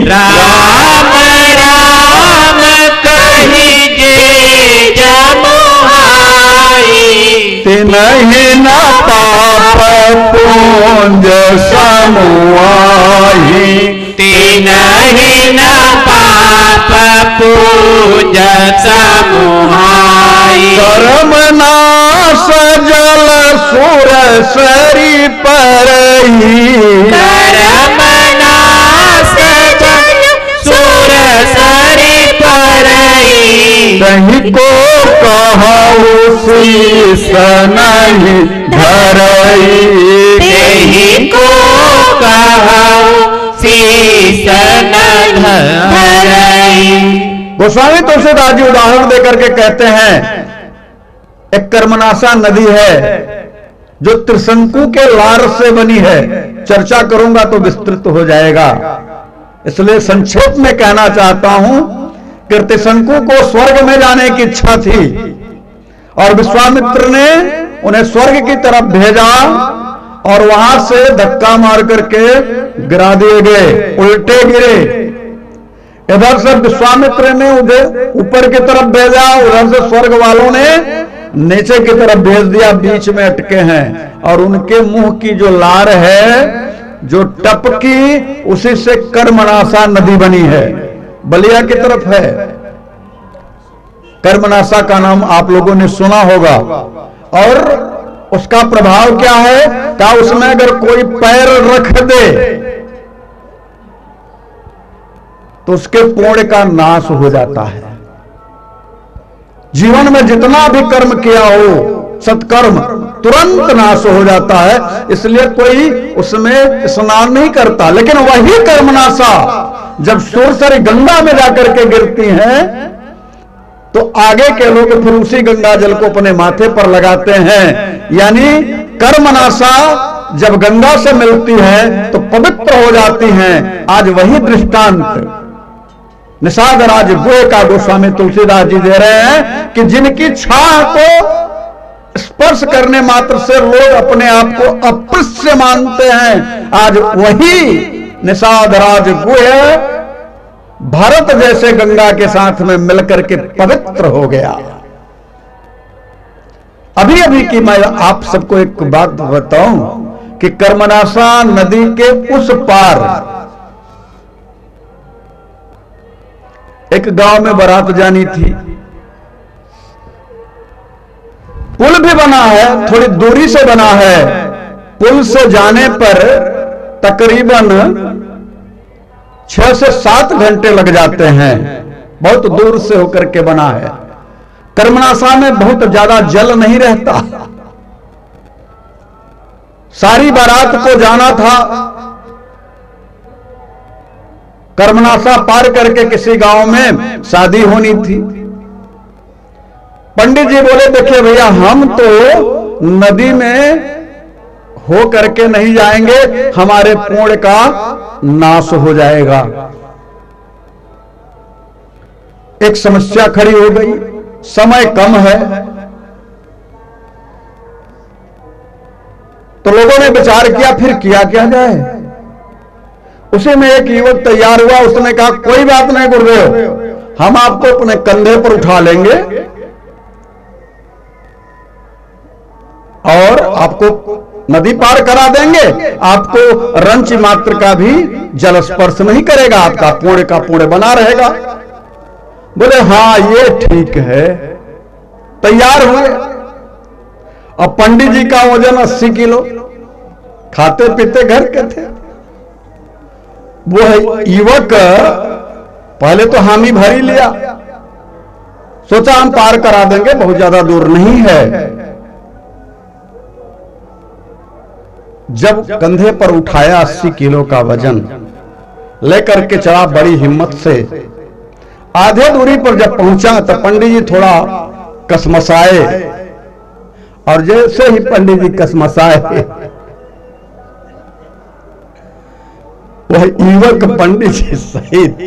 [SPEAKER 2] राम राम कही जय जमुहाई,
[SPEAKER 1] तिन्हि न पाप पूंज समुआही,
[SPEAKER 2] तिन्हि न पाप पूज समुहाई,
[SPEAKER 1] कर्म नाश जल सुर सरी परही,
[SPEAKER 2] कर्म नाश जल सुर सरी परही,
[SPEAKER 1] कहीं को कहु शीस नहीं धरई,
[SPEAKER 2] तेहि को कहु शीस न धरई।
[SPEAKER 1] गोस्वामी तुलसीदास जी उदाहरण देकर के कहते हैं, एक कर्मनाशा नदी है जो त्रिशंकु के लार से बनी है। चर्चा करूंगा तो विस्तृत हो जाएगा, इसलिए संक्षेप में कहना चाहता हूं कि त्रिशंकु को स्वर्ग में जाने की इच्छा थी और विश्वामित्र ने उन्हें स्वर्ग की तरफ भेजा और वहां से धक्का मार करके गिरा दिए गए, उल्टे गिरे। इधर से विश्वामित्र ने उधर ऊपर की तरफ भेजा, उधर से स्वर्ग वालों ने नीचे की तरफ भेज दिया, बीच में अटके हैं। और उनके मुंह की जो लार है जो टपकी, उसी से कर्मनाशा नदी बनी है, बलिया की तरफ है। कर्मनाशा का नाम आप लोगों ने सुना होगा। और उसका प्रभाव क्या है? क्या उसमें अगर कोई पैर रख दे तो उसके पुण्य का नाश हो जाता है। जीवन में जितना भी कर्म किया हो सत्कर्म, तुरंत नाश हो जाता है। इसलिए कोई उसमें स्नान नहीं करता। लेकिन वही कर्मनाशा जब सूरसरी गंगा में जाकर के गिरती हैं तो आगे के लोग फिर उसी गंगा जल को अपने माथे पर लगाते हैं। यानी कर्मनाशा जब गंगा से मिलती है तो पवित्र हो जाती हैं। आज वही दृष्टांत निषाद राज गुहे का गोस्वामी तुलसीदास जी दे रहे हैं कि जिनकी छाह को स्पर्श करने मात्र से लोग अपने आप को अप्रस्य मानते हैं, आज वही निषाद राज गुहे भारत जैसे गंगा के साथ में मिलकर के पवित्र हो गया। अभी अभी की मैं आप सबको एक बात बताऊं कि कर्मनाशा नदी के उस पार एक गांव में बारात जानी थी। पुल भी बना है, थोड़ी दूरी से बना है। पुल से जाने पर तकरीबन 6 से 7 घंटे लग जाते हैं। बहुत दूर से होकर के बना है। कर्मनाशा में बहुत ज्यादा जल नहीं रहता। सारी बारात को जाना था। कर्मनाशा पार करके किसी गांव में शादी होनी थी। पंडित जी बोले, देखिए भैया, हम तो नदी में हो करके नहीं जाएंगे, हमारे पुण्य का नाश हो जाएगा। एक समस्या खड़ी हो गई, समय कम है। तो लोगों ने विचार किया, फिर किया क्या जाए। उसी में एक युवक तैयार हुआ। उसने कहा, कोई बात नहीं गुरुदेव, हम आपको अपने कंधे पर उठा लेंगे और आपको नदी पार करा देंगे। आपको रंच मात्र का भी जल स्पर्श नहीं करेगा, आपका पुण्य का पुण्य बना रहेगा। बोले, हाँ ये ठीक है। तैयार हुए। अब पंडित जी का वजन 80 किलो, खाते पीते घर के थे। वो युवक पहले तो हामी भरी लिया, सोचा हम पार करा देंगे, बहुत ज्यादा दूर नहीं है। जब कंधे पर उठाया 80 किलो का वजन लेकर के चला बड़ी हिम्मत से, आधे दूरी पर जब पहुंचा तो पंडित जी थोड़ा कसमसाए। और जैसे ही पंडित जी कसमसाए, वह युवक पंडित जी सहित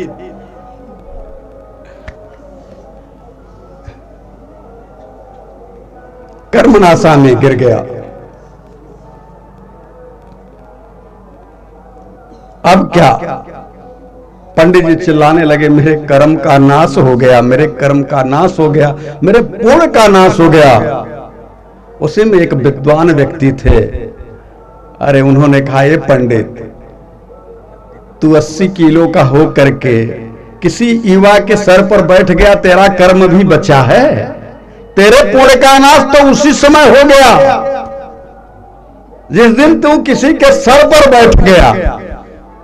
[SPEAKER 1] कर्मनाशा में गिर गया। अब क्या? पंडित जी चिल्लाने लगे, मेरे कर्म का नाश हो गया, मेरे कर्म का नाश हो गया, मेरे पुण्य का नाश हो गया। उसी में एक विद्वान व्यक्ति थे। अरे उन्होंने कहा, ये पंडित, तू 80 किलो का हो करके किसी युवा के सर पर बैठ गया, तेरा कर्म भी बचा है। तेरे पुण्य का नाश तो उसी समय हो गया जिस दिन तू किसी के सर पर बैठ गया।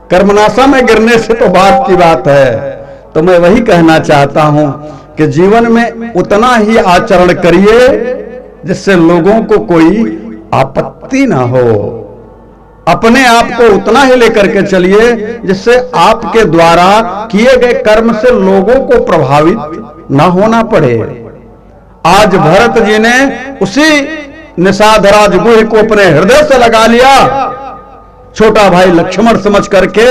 [SPEAKER 1] कर्मनाशा में गिरने से तो बात की बात है। तो मैं वही कहना चाहता हूं कि जीवन में उतना ही आचरण करिए जिससे लोगों को कोई आपत्ति ना हो। अपने आप को उतना ही लेकर के चलिए जिससे आपके द्वारा किए गए कर्म से लोगों को प्रभावित ना होना पड़े। आज भरत जी ने उसी निषादराज गुहे को अपने हृदय से लगा लिया, छोटा भाई लक्ष्मण समझ करके,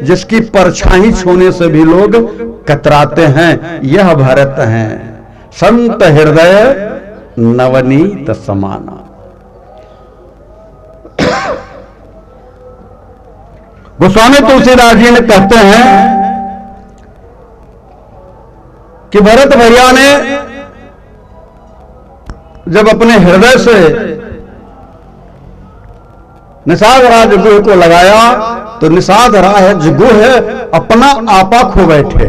[SPEAKER 1] जिसकी परछाई छूने से भी लोग कतराते हैं। यह भरत हैं, संत हृदय नवनीत समाना। गोस्वामी तुलसीदास जी ने कहते हैं कि भरत भैया ने जब अपने हृदय से निषाद राज गुह को लगाया तो निषाद राज गुह अपना आपा खो बैठे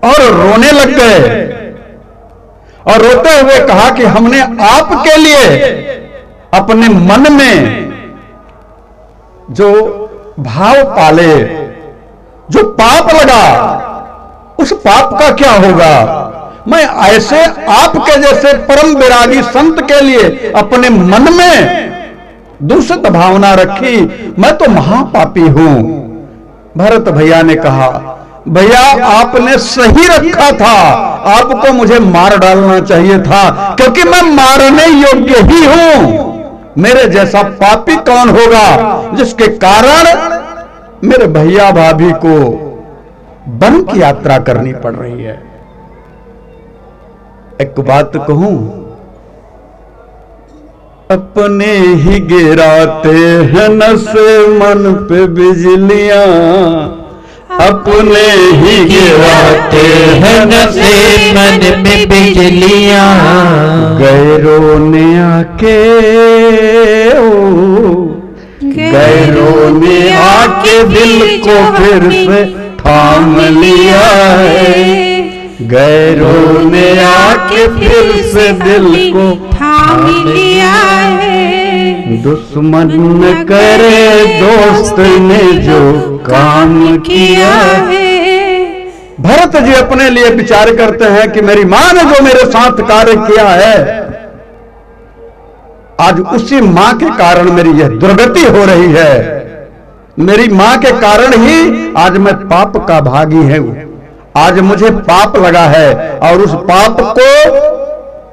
[SPEAKER 1] और रोने लग गए और रोते हुए कहा कि हमने आपके लिए अपने मन में जो भाव पाले, जो पाप लगा, उस पाप का क्या होगा। मैं ऐसे आपके जैसे परम विरागी संत के लिए अपने मन में दूषित भावना रखी, मैं तो महापापी हूं। भरत भैया ने कहा, भैया आपने सही रखा था, आपको मुझे मार डालना चाहिए था, क्योंकि मैं मारने योग्य ही हूं। मेरे जैसा पापी कौन होगा जिसके कारण मेरे भैया भाभी को वन की यात्रा करनी पड़ रही है। एक बात कहूं, अपने ही गिराते हैं नशे मन पे बिजलियां, अपने ही गिराते हैं नशे
[SPEAKER 2] मन में बिजलियां,
[SPEAKER 1] गैरों ने आके गैरों ने आके दिल को फिर से थाम लिया है, गैरों ने आके फिर से दिल को
[SPEAKER 4] थाम लिया है।
[SPEAKER 1] दुश्मन न करे दोस्त ने जो काम किया है। भरत जी अपने लिए विचार करते हैं कि मेरी मां ने जो मेरे साथ कार्य किया है, आज उसी मां के कारण मेरी यह दुर्गति हो रही है। मेरी मां के कारण ही आज मैं पाप का भागी हूं। आज मुझे पाप लगा है और उस पाप को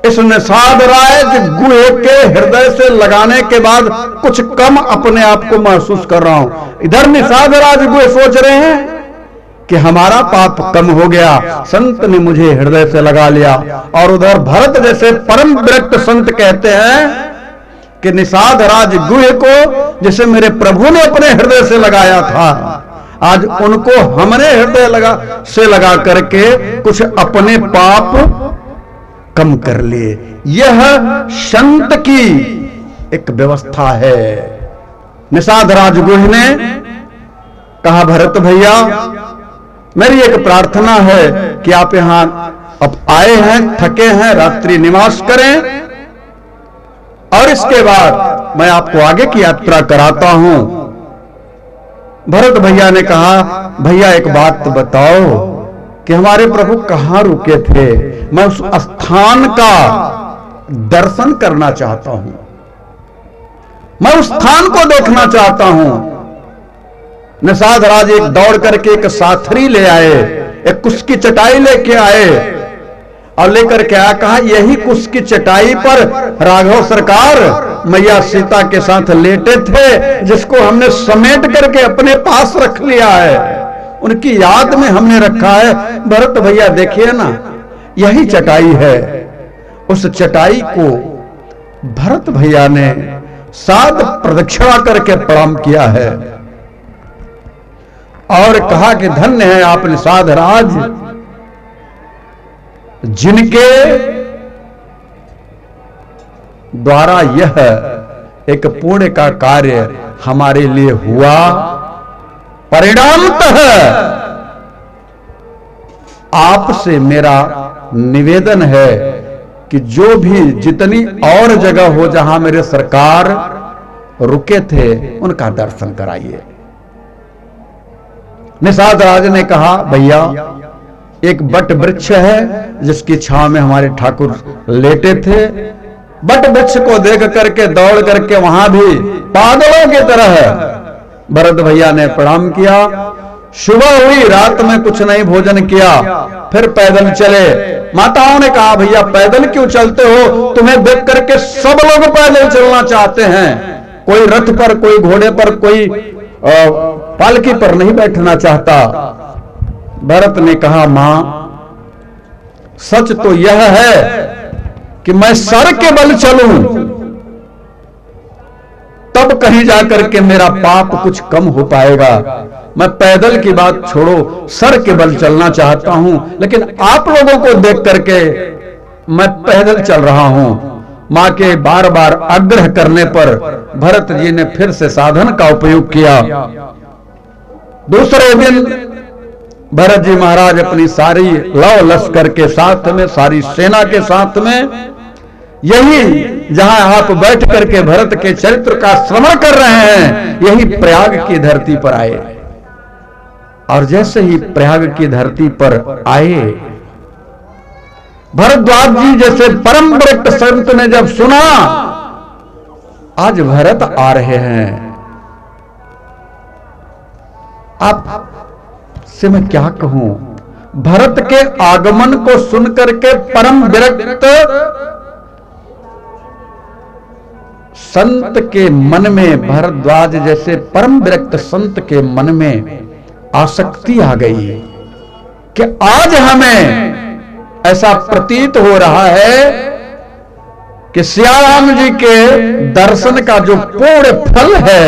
[SPEAKER 1] इस निषाद राज गुहे के हृदय से लगाने के बाद कुछ कम अपने आप को महसूस कर रहा हूं। इधर निषाद राज गुहे सोच रहे हैं कि हमारा पाप कम हो गया, संत ने मुझे हृदय से लगा लिया, और उधर भरत जैसे परम विरक्त संत कहते हैं कि निषाद राज गुहे को जिसे मेरे प्रभु ने अपने हृदय से लगाया था, आज उनको हमने हृदय लगा करके कुछ अपने पाप कम कर लिए। यह संत की एक व्यवस्था है। निषाद राज गुह ने कहा, भरत भैया मेरी एक प्रार्थना है कि आप यहां अब आए हैं, थके हैं, रात्रि निवास करें और इसके बाद मैं आपको आगे की यात्रा कराता हूं। भरत भैया ने कहा, भैया एक बात बताओ कि हमारे प्रभु कहां रुके थे, मैं उस स्थान का दर्शन करना चाहता हूं, मैं उस स्थान को देखना चाहता हूं। निषाद राज एक दौड़ करके एक साथरी ले आए, एक कुश की चटाई लेके आए और लेकर के आया, कहा यही कुश की चटाई पर राघव सरकार मैया सीता के साथ लेटे थे, जिसको हमने समेट करके अपने पास रख लिया है, उनकी याद में हमने रखा है। भरत भैया देखिए ना, यही चटाई है। उस चटाई को भरत भैया ने 7 प्रदक्षिणा करके प्रणाम किया है और कहा कि धन्य है आप निषाद राज, जिनके द्वारा यह एक पुण्य का कार्य हमारे लिए हुआ। परिणामतः आपसे मेरा निवेदन है कि जो भी जितनी और जगह हो जहां मेरे सरकार रुके थे उनका दर्शन कराइए। निषाद राज ने कहा, भैया एक बट वृक्ष है जिसकी छांव में हमारे ठाकुर लेटे थे, बट वृक्ष को देख करके दौड़ करके वहां भी पागलों की तरह भरत भैया ने प्रणाम किया। सुबह हुई, रात में कुछ नहीं भोजन किया, फिर पैदल चले। माताओं ने कहा, भैया पैदल क्यों चलते हो, तुम्हें देख करके सब लोग पैदल चलना चाहते हैं, कोई रथ पर, कोई घोड़े पर, कोई पालकी पर नहीं बैठना चाहता। भरत ने कहा, मां सच तो यह है कि मैं सर के बल चलूं तब कहीं जाकर के मेरा पाप कुछ कम हो पाएगा। मैं पैदल की बात छोड़ो, सर के बल चलना चाहता हूं, लेकिन आप लोगों को देख करके मैं पैदल चल रहा हूं। मां के बार बार आग्रह करने पर भरत जी ने फिर से साधन का उपयोग किया। दूसरे दिन भरत जी महाराज अपनी सारी लव लश्कर के साथ में, सारी सेना के साथ में, यही जहां आप बैठ करके भरत के चरित्र का श्रवण कर रहे हैं, यही प्रयाग की धरती पर आए। और जैसे ही प्रयाग की धरती पर आए, भरद्वाज जी जैसे परम विरक्त संत ने जब सुना आज भरत आ रहे हैं, आप से मैं क्या कहूं, भरत के आगमन को सुनकर के परम विरक्त संत के मन में, भरद्वाज जैसे परम विरक्त संत के मन में आसक्ति आ गई कि आज हमें ऐसा प्रतीत हो रहा है कि सियाराम जी के दर्शन का जो पूर्ण फल है,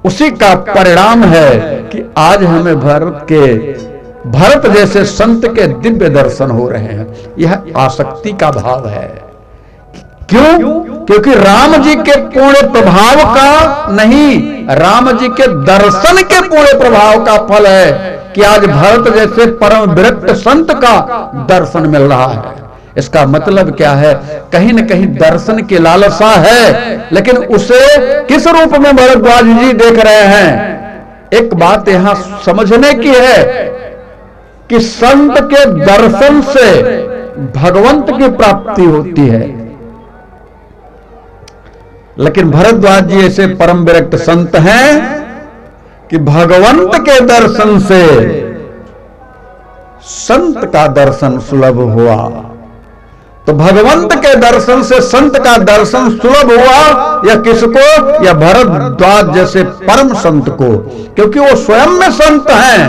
[SPEAKER 1] उसी का परिणाम है कि आज हमें भरत जैसे संत के दिव्य दर्शन हो रहे हैं। यह आसक्ति का भाव है। क्यों? क्योंकि राम जी के पूर्ण प्रभाव का नहीं, राम जी के दर्शन के पूर्ण प्रभाव का फल है कि आज भरत जैसे परम विरक्त संत का दर्शन मिल रहा है। इसका मतलब क्या है? कहीं न कहीं दर्शन की लालसा है, लेकिन उसे किस रूप में भरद्वाज जी देख रहे हैं? एक बात यहां समझने की है कि संत के दर्शन से भगवंत की प्राप्ति होती है, लेकिन भरद्वाज जी ऐसे परम विरक्त संत हैं कि भगवंत के दर्शन से संत का दर्शन सुलभ हुआ। तो भगवंत के दर्शन से संत का दर्शन सुलभ हुआ, या किसको? या भरद्वाज जैसे परम संत को, क्योंकि वो स्वयं में संत हैं।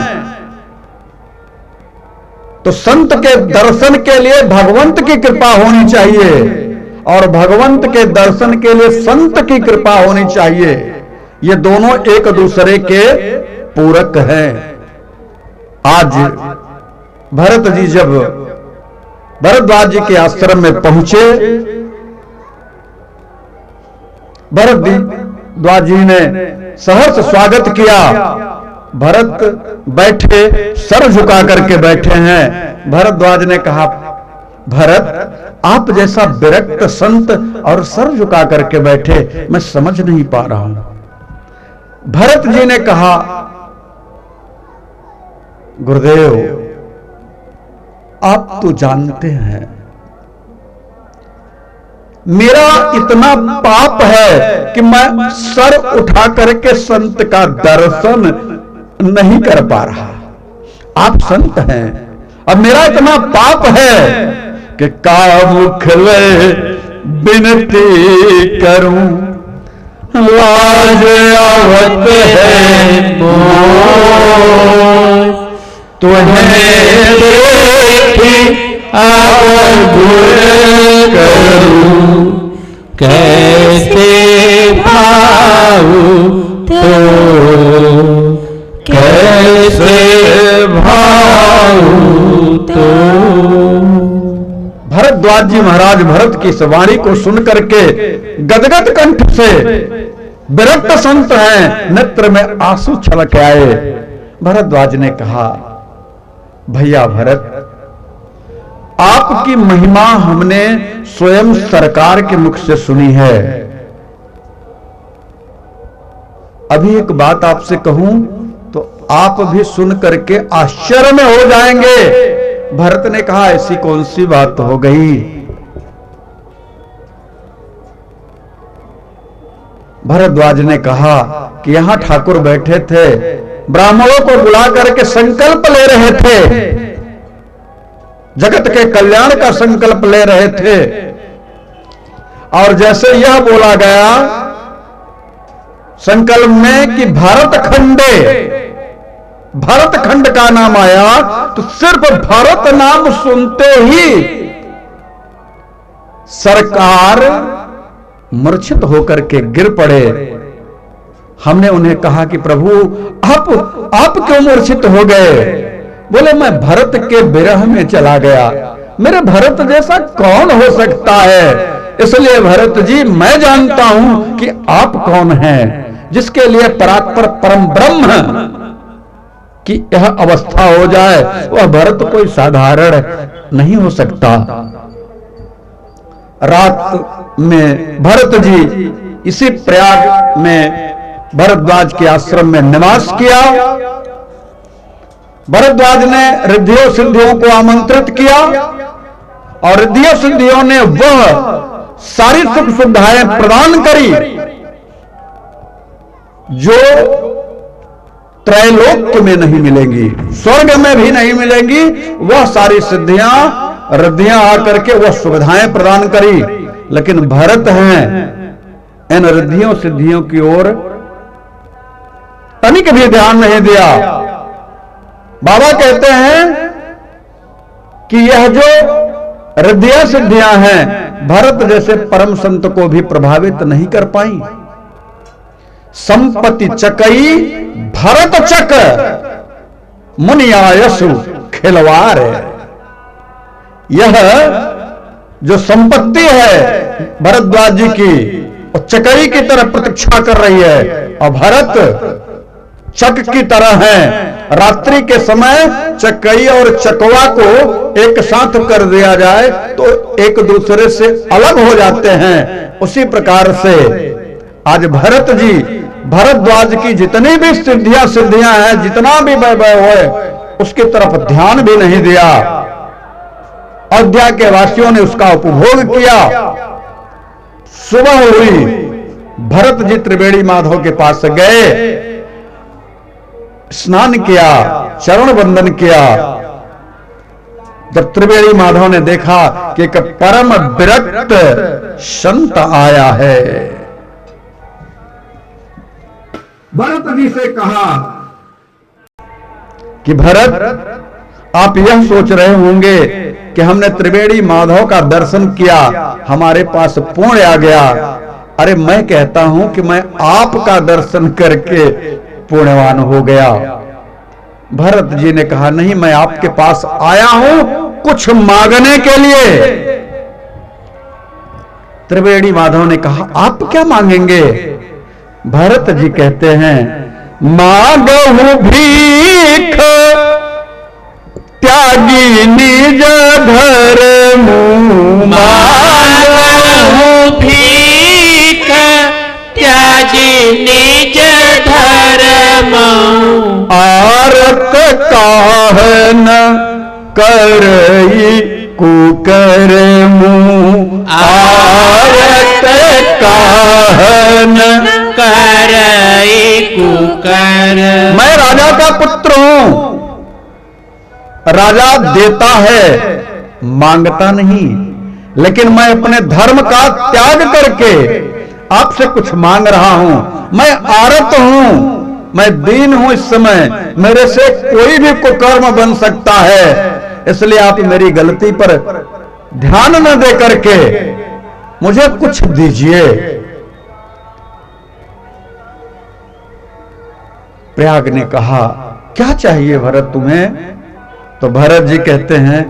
[SPEAKER 1] तो संत के दर्शन के लिए भगवंत की कृपा होनी चाहिए, और भगवंत के दर्शन के लिए संत की कृपा होनी चाहिए। ये दोनों एक दूसरे के पूरक हैं। आज भरत जी जब भरद्वाज जी के आश्रम में पहुंचे, भरद्वाज जी ने सहर्ष स्वागत किया। भरत बैठे, सर झुका करके बैठे हैं। भरद्वाज ने कहा, भरत आप जैसा विरक्त संत और सर झुका करके बैठे, मैं समझ नहीं पा रहा हूं। भरत जी ने कहा, गुरुदेव आप तो जानते हैं मेरा इतना पाप है कि मैं सर उठा करके संत का दर्शन नहीं कर पा रहा। आप संत हैं, अब मेरा इतना पाप है कि कामुख ले विनती करूं, लाज आवत है तुम्हें देखी और गुण करूं,
[SPEAKER 2] कैसे भाऊं तो, कैसे भाऊं तो।
[SPEAKER 1] भरद्वाज जी महाराज भरत की इस वाणी को सुन करके गदगद कंठ से, विरक्त संत हैं, नेत्र में आंसू छलक आए। भरद्वाज ने कहा, भैया भरत, आपकी महिमा हमने स्वयं सरकार के मुख से सुनी है। अभी एक बात आपसे कहूं तो आप भी सुन करके आश्चर्य में हो जाएंगे। भरत ने कहा, ऐसी कौन सी बात हो गई? भरद्वाज ने कहा कि यहां ठाकुर बैठे थे, ब्राह्मणों को बुला करके संकल्प ले रहे थे, जगत के कल्याण का संकल्प ले रहे थे, और जैसे यह बोला गया संकल्प में कि भरत खंड का नाम आया, तो सिर्फ भरत नाम सुनते ही सरकार मूर्छित होकर के गिर पड़े। हमने उन्हें कहा कि प्रभु आप क्यों मूर्छित हो गए? बोले मैं भरत के विरह में चला गया, मेरे भरत जैसा कौन हो सकता है, इसलिए भरत जी मैं जानता हूं कि आप कौन हैं, जिसके लिए परात्पर परम ब्रह्म की यह अवस्था हो जाए वह भरत कोई साधारण नहीं हो सकता। रात में भरत जी इसी प्रयाग में भरद्वाज के आश्रम में निवास किया। भरद्वाज ने रिद्धियों सिद्धियों को आमंत्रित किया और रिद्धियों सिद्धियों ने वह सारी सुख सुविधाएं प्रदान करी जो त्रैलोक्य में नहीं मिलेंगी, स्वर्ग में भी नहीं मिलेंगी। वह सारी सिद्धियां रिद्धियां आकर के वह सुविधाएं प्रदान करी, लेकिन भरत हैं इन रिद्धियों सिद्धियों की ओर तनिक भी ध्यान नहीं दिया। बाबा कहते हैं कि यह जो रिद्धियां सिद्धियां हैं भरत जैसे परम संत को भी प्रभावित नहीं कर पाई। संपत्ति चकई भरत चक मुनियायसु खिलवार। यह जो संपत्ति है भरद्वाज जी की और चकई की तरह प्रतीक्षा कर रही है और भरत चक की तरह है। रात्रि के समय चकई और चकवा को एक साथ कर दिया जाए तो एक दूसरे से अलग हो जाते हैं। उसी प्रकार से आज भरत जी भरद्वाज की जितनी भी सिद्धियां हैं, जितना भी वैभव है, उसकी तरफ ध्यान भी नहीं दिया। अयोध्या के वासियों ने उसका उपभोग किया। सुबह हुई, भरत जी त्रिवेणी माधव के पास गए, स्नान किया, चरण वंदन किया। जब त्रिवेणी माधव ने देखा कि एक परम विरक्त संत आया है, भरत जी से कहा कि भरत आप यह सोच रहे होंगे कि हमने त्रिवेणी माधव का दर्शन किया, हमारे पास पुण्य आ गया। अरे मैं कहता हूं कि मैं आपका दर्शन करके पुण्यवान हो गया। भरत जी ने कहा नहीं, मैं आपके पास आया हूं कुछ मांगने के लिए। त्रिवेणी माधव ने कहा आप क्या मांगेंगे? भरत जी कहते हैं मांगहु भीख त्यागी निज धर्म,
[SPEAKER 2] मांगहु भीख त्यागी निज धर्म,
[SPEAKER 1] आरत काहन करई कुकर्म, आरत काहन
[SPEAKER 2] करई कुकर्म।
[SPEAKER 1] मैं राजा का पुत्र हूं, राजा देता है मांगता नहीं, लेकिन मैं अपने धर्म का त्याग करके आपसे कुछ मांग रहा हूं। मैं आरत हूं, मैं दीन हूं, इस समय मेरे से कोई भी कुकर्म बन सकता है, इसलिए आप मेरी गलती पर ध्यान न दे करके मुझे कुछ दीजिए। प्रयाग ने कहा क्या चाहिए भरत तुम्हें? तो भरत जी कहते हैं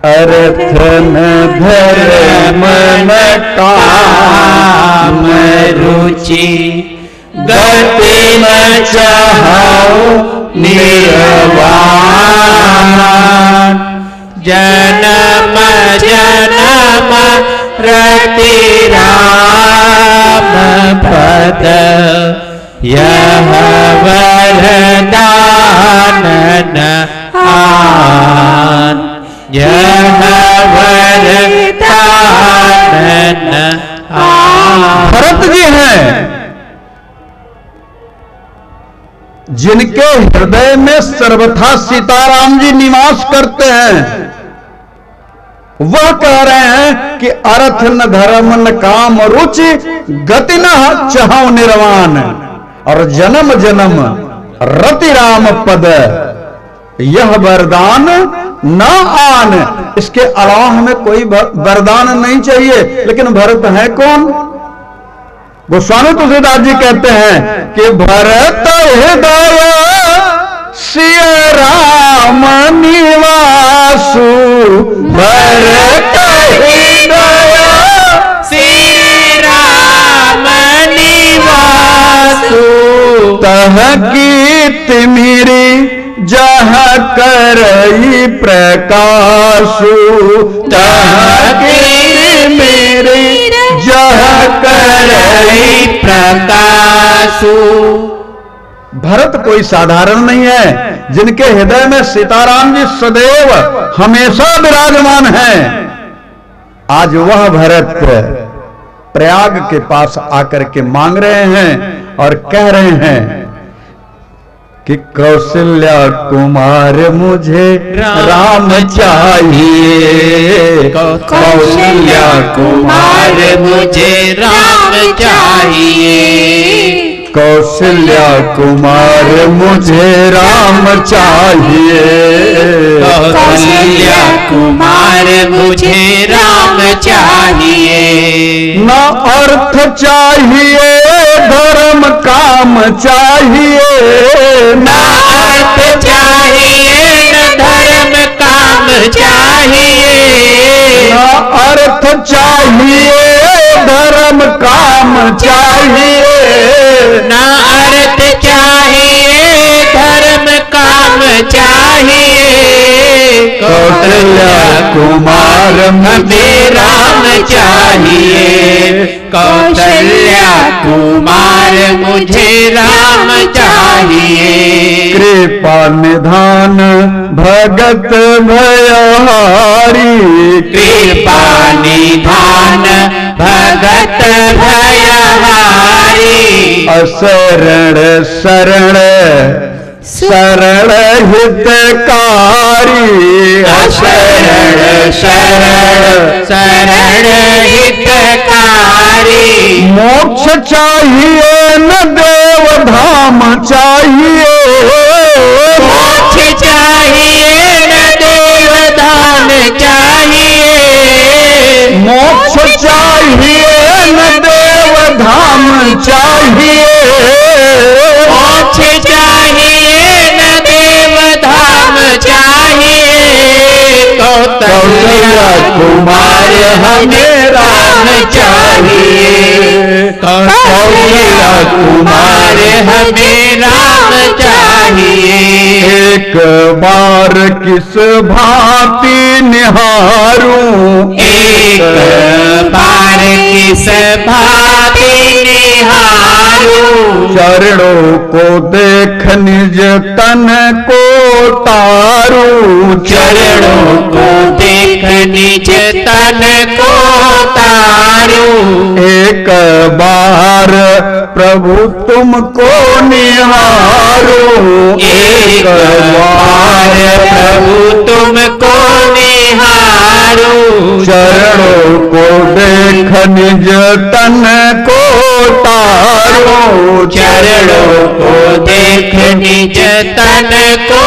[SPEAKER 1] अर्थ न धर्म न काम
[SPEAKER 2] रुचि गति न चाहौ निर्वाण, जन्म जन्म रति राम पद, यह वरदान न आन, यह वरदान न आन।
[SPEAKER 1] भरत जी हैं जिनके हृदय में सर्वथा सीताराम जी निवास करते हैं। वह कह रहे हैं कि अर्थ न धर्म न काम रुचि गति न चाहौ निर्वाण, और जन्म जन्म रति राम पद, यह वरदान न आन। इसके अलावा हमें कोई वरदान नहीं चाहिए। लेकिन भरत है कौन? गोस्वामी तुलसीदास जी कहते हैं कि भरत हृदय सिय राम निवासु, भरत हृदय
[SPEAKER 2] श्री राम निवासु,
[SPEAKER 1] तह कीर्ति मेरी जहाँ करई प्रकाशु, तह कीर्ति मेरी जहाँ करई
[SPEAKER 2] प्रकाशु।
[SPEAKER 1] भरत कोई साधारण नहीं है, जिनके हृदय में सीताराम जी सदैव हमेशा विराजमान हैं। आज वह भरत प्रयाग के पास आकर के मांग रहे हैं और कह रहे हैं कि कौशल्या कुमार मुझे राम चाहिए,
[SPEAKER 2] कौशल्या कुमार मुझे राम चाहिए,
[SPEAKER 1] कौशल्या कुमार मुझे राम चाहिए,
[SPEAKER 2] कौशल्या कुमार मुझे राम चाहिए।
[SPEAKER 1] न अर्थ चाहिए धर्म काम चाहिए,
[SPEAKER 2] न अर्थ चाहिए न धर्म काम चाहिए,
[SPEAKER 1] न अर्थ चाहिए धर्म काम चाहिए,
[SPEAKER 2] न अर्थ चाहिए धर्म काम चाहिए।
[SPEAKER 1] कौशल्या कुमार
[SPEAKER 2] हमें राम चाहिए, कौशल्या कुमार मुझे राम चाहिए।
[SPEAKER 1] कृपा निधान भगत भयहारी,
[SPEAKER 2] कृपा निधान भगत भयहारी,
[SPEAKER 1] असरण शरण शरण हितकारी,
[SPEAKER 2] शरण शरण शरण हितकारी।
[SPEAKER 1] मोक्ष चाहिए न देव धाम चाहिए,
[SPEAKER 2] मोक्ष चाहिए न देव धाम चाहिए,
[SPEAKER 1] मोक्ष चाहिए न देव धाम चाहिए,
[SPEAKER 2] मोक्ष चाहिए न देव धाम चाहिए।
[SPEAKER 1] कौशल्या कुमार हमें राम चाहिए, कौशल्या कुमार
[SPEAKER 2] हमें राम चाहिए।
[SPEAKER 1] एक बार किस भांति निहारूं,
[SPEAKER 2] एक बार किस भांति निहारूं,
[SPEAKER 1] चरणों को देख निज तन को तारूं,
[SPEAKER 2] चरणों को देख निज तन को तारूं।
[SPEAKER 1] एक बार प्रभु तुमको निहारूं,
[SPEAKER 2] एक बार प्रभु तुमको निहारूं,
[SPEAKER 1] चरणों को देख निज तन को तारूं,
[SPEAKER 2] चरणों को देख निज तन को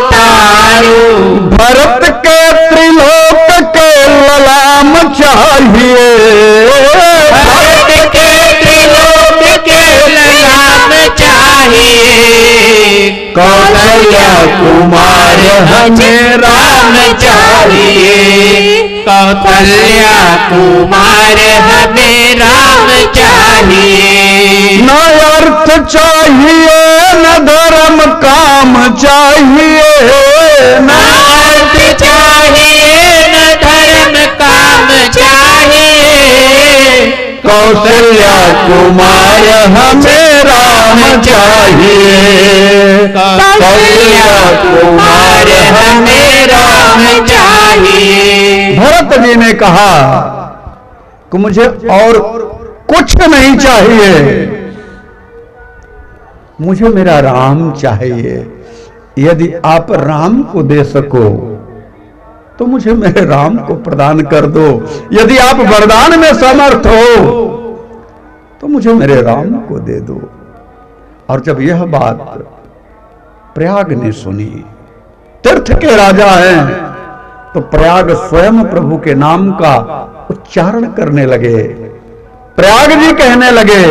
[SPEAKER 2] तारूं।
[SPEAKER 1] भरत के त्रिलोक के ललाम चाहिए,
[SPEAKER 2] भरत के त्रिलोक के ललाम चाहिए,
[SPEAKER 1] कौशल्या कुमार हमें
[SPEAKER 2] राम चाहिए, कौशल्या कुमार हमें राम चाहिए।
[SPEAKER 1] न अर्थ चाहिए न धर्म काम चाहिए,
[SPEAKER 2] न अर्थ चाहिए न धर्म काम चाहिए,
[SPEAKER 1] कौशल्या कुमार हमें राम चाहिए,
[SPEAKER 2] कौशल्या कुमार हमें राम चाहिए।
[SPEAKER 1] भरत जी ने कहा कि मुझे और कुछ नहीं चाहिए, मुझे मेरा राम चाहिए। यदि आप राम को दे सको तो मुझे मेरे राम को प्रदान कर दो, यदि आप वरदान में समर्थ हो तो मुझे मेरे राम को दे दो। और जब यह बात प्रयाग ने सुनी, तीर्थ के राजा हैं, तो प्रयाग स्वयं प्रभु के नाम का उच्चारण करने लगे। प्रयाग जी कहने लगे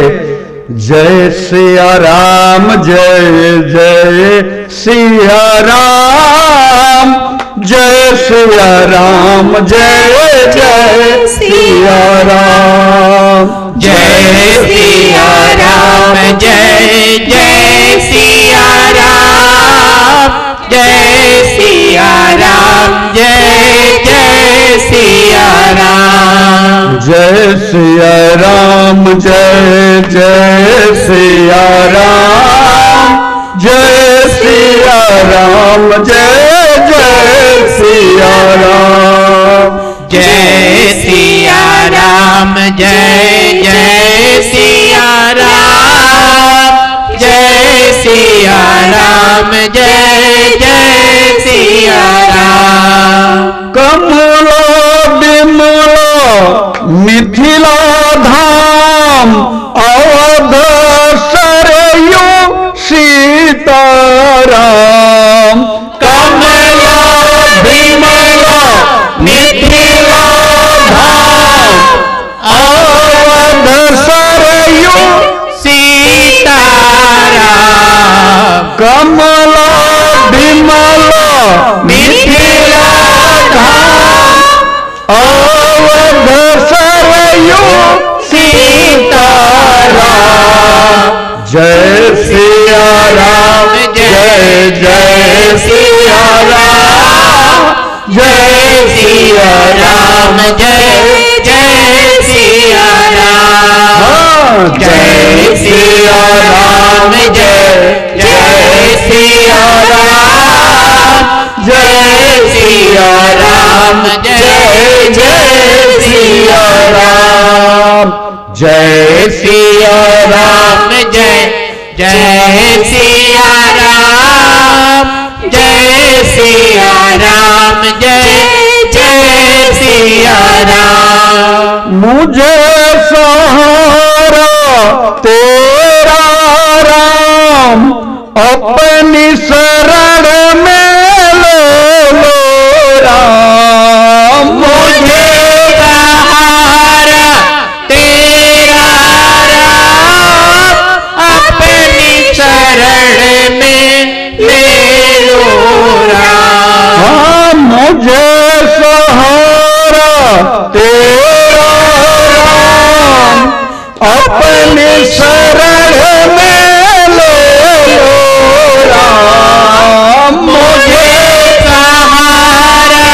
[SPEAKER 1] जय सिया राम जय जय सिया राम, जय सिया राम जय जय सिया राम,
[SPEAKER 2] जय सिया राम जय जय सिया राम, जय सिया राम जय जय सिया राम,
[SPEAKER 1] जय सिया राम जय जय सिया राम, जय सिया राम जय जय सिया राम,
[SPEAKER 2] जय सिया राम जय जय सिया राम, जय सिया राम जय जय सिया राम,
[SPEAKER 1] कमलो बिमलो मिथिला धाम, अवध सरयू सीताराम,
[SPEAKER 2] कमलो बिमलो मिथिला धाम,
[SPEAKER 1] अवध सरयू
[SPEAKER 2] सीताराम,
[SPEAKER 1] कमलो बिमलो
[SPEAKER 2] मिथिला धाम,
[SPEAKER 1] अवध सरयू
[SPEAKER 2] सीताराम,
[SPEAKER 1] जय सिया राम जय जय सिया राम,
[SPEAKER 2] जय सिया राम जय जय सिया राम, जय सिया राम जय जय सिया राम, जय सिया राम जय जय सिया राम,
[SPEAKER 1] जय
[SPEAKER 2] सिया राम जय जय सिया राम, जय सिया राम जय जय सिया राम,
[SPEAKER 1] मुझे सहारा तेरा राम, अपनी शरण में ले लो राम,
[SPEAKER 2] मुझे सहारा तेरा राम, अपनी शरण में ले लो राम,
[SPEAKER 1] हाँ मुझे सहारा तेरा राम, अपनी शरण में ले लो राम,
[SPEAKER 2] मुझे सहारा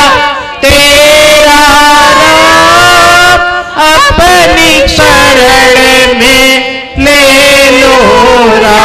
[SPEAKER 2] तेरा राम, अपनी शरण में ले लो राम,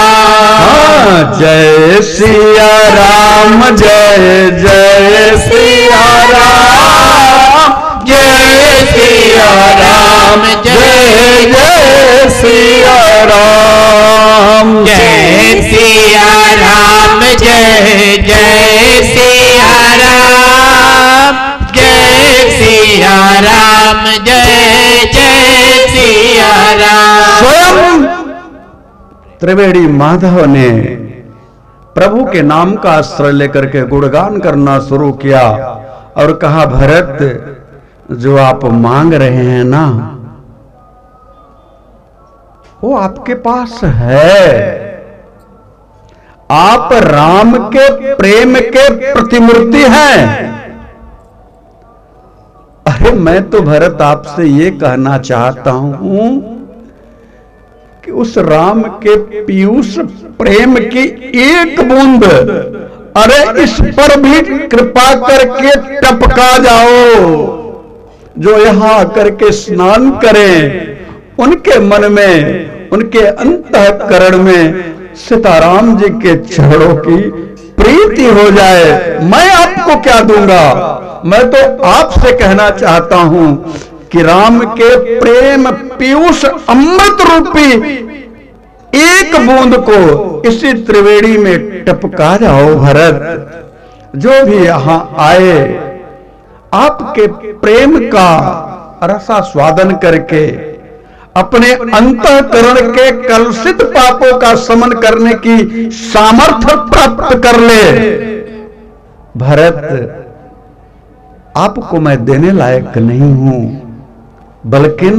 [SPEAKER 1] हाँ, जय सिया राम जय जय सिया राम,
[SPEAKER 2] जय सिया राम जय
[SPEAKER 1] जय सिया राम,
[SPEAKER 2] जय सिया राम जय जय सिया राम, जय सिया राम जय जय सिया राम,
[SPEAKER 1] स्वयं त्रिवेणी माधव ने प्रभु के नाम का आश्रय लेकर के गुणगान करना शुरू किया और कहा भरत जो आप मांग रहे हैं ना वो आपके पास है, आप राम के प्रेम के प्रतिमूर्ति हैं। अरे मैं तो भरत आपसे ये कहना चाहता हूं कि उस राम के पीयूष प्रेम की एक बूंद अरे इस पर भी कृपा करके टपका जाओ, जो यहां आकर के स्नान करें उनके मन में उनके अंतःकरण में सीताराम जी के चरणों की प्रीति हो जाए। मैं आपको क्या दूंगा, मैं तो आपसे कहना चाहता हूं कि राम के प्रेम पीयूष अमृत रूपी एक बूंद को इसी त्रिवेणी में टपका जाओ भरत। जो भी यहां आए आपके प्रेम का रसास्वादन करके अपने अंतःकरण के कलुषित पापों का शमन करने की सामर्थ्य प्राप्त कर ले। भरत आपको मैं देने लायक नहीं हूं, बल्कि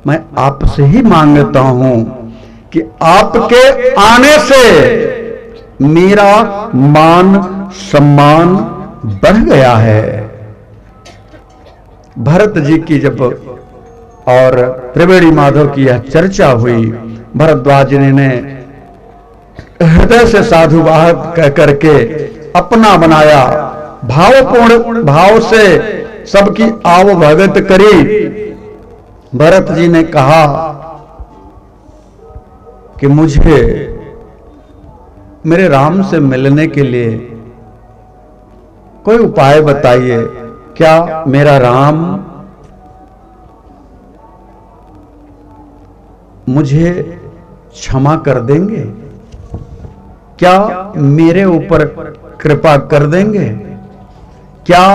[SPEAKER 1] मैं आपसे ही मांगता हूं कि आपके आने से मेरा मान सम्मान बढ़ गया है। भरत जी की जब और त्रिवेणी माधव की यह चर्चा हुई, भरद्वाज जी ने हृदय से साधुवाद कह करके अपना बनाया, भावपूर्ण भाव से सबकी आव भगत करी। भरत जी ने कहा कि मुझे मेरे राम से मिलने के लिए कोई उपाय बताइए। क्या मेरा राम मुझे क्षमा कर देंगे? क्या मेरे ऊपर कृपा कर देंगे? क्या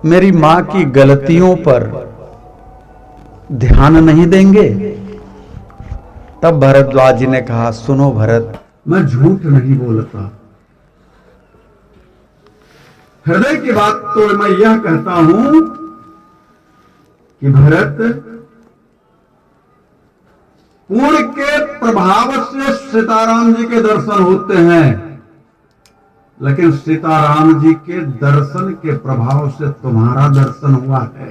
[SPEAKER 1] मेरी मां की गलतियों पर ध्यान नहीं देंगे? तब भरद्वाज जी ने कहा, सुनो भरत, मैं झूठ नहीं बोलता। हृदय की बात तो मैं यह कहता हूं कि भरत, पूर्ण के प्रभाव से सीताराम जी के दर्शन होते हैं, लेकिन सीताराम जी के दर्शन के प्रभाव से तुम्हारा दर्शन हुआ है।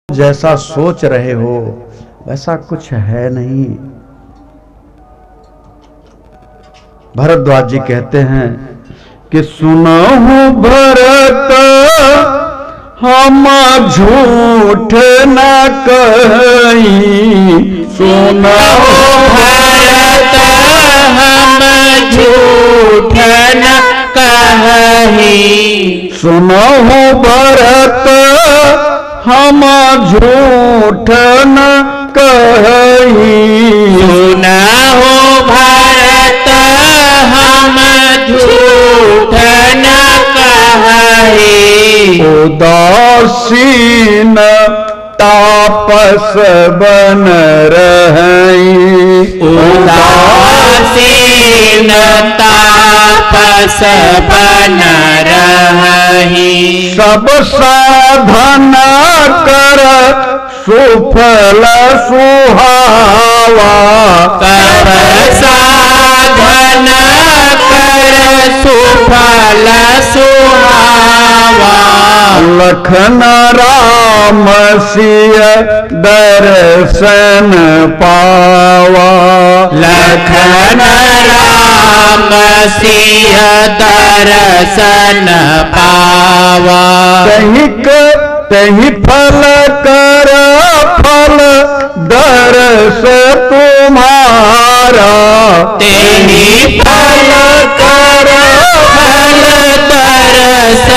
[SPEAKER 1] जैसा सोच रहे हो वैसा कुछ है नहीं। भरद्वाज जी कहते हैं कि सुनो भरत, हम झूठ न कहीं। सुनो
[SPEAKER 2] भरत, हम झूठ न कहीं।
[SPEAKER 1] सुनो भरत, हम झूठ न कहीं।
[SPEAKER 2] सुनहो भरत, हम झूठ न कहीं।
[SPEAKER 1] उदासीन तापस बन रही।
[SPEAKER 2] उदासीन तापस बन रही।
[SPEAKER 1] सब साधन कर सुफल सुहावा।
[SPEAKER 2] सब साधन कर सुफल सुहावा।
[SPEAKER 1] लखन राम सिय दर्शन पावा।
[SPEAKER 2] लखन राम सिय दर्शन पावा।
[SPEAKER 1] तहि फल कर फल दर्श तुम्हारा।
[SPEAKER 2] तेहि फल कर फल दर्श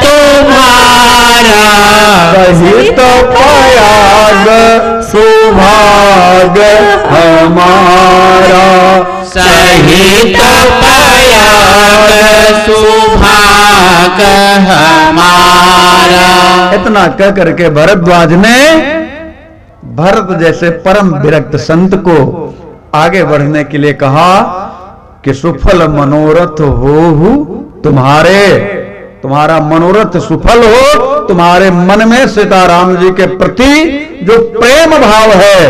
[SPEAKER 2] तुम्हारा।
[SPEAKER 1] सहित पयाग सुभाग हमारा।
[SPEAKER 2] सहित पयाग सुभाग हमारा।
[SPEAKER 1] इतना कह करके भरद्वाज ने भरत जैसे परम विरक्त संत को आगे बढ़ने के लिए कहा कि सुफल मनोरथ हो तुम्हारे। तुम्हारा मनोरथ सुफल हो, तुम्हारे मन में सीताराम जी के प्रति जो प्रेम भाव है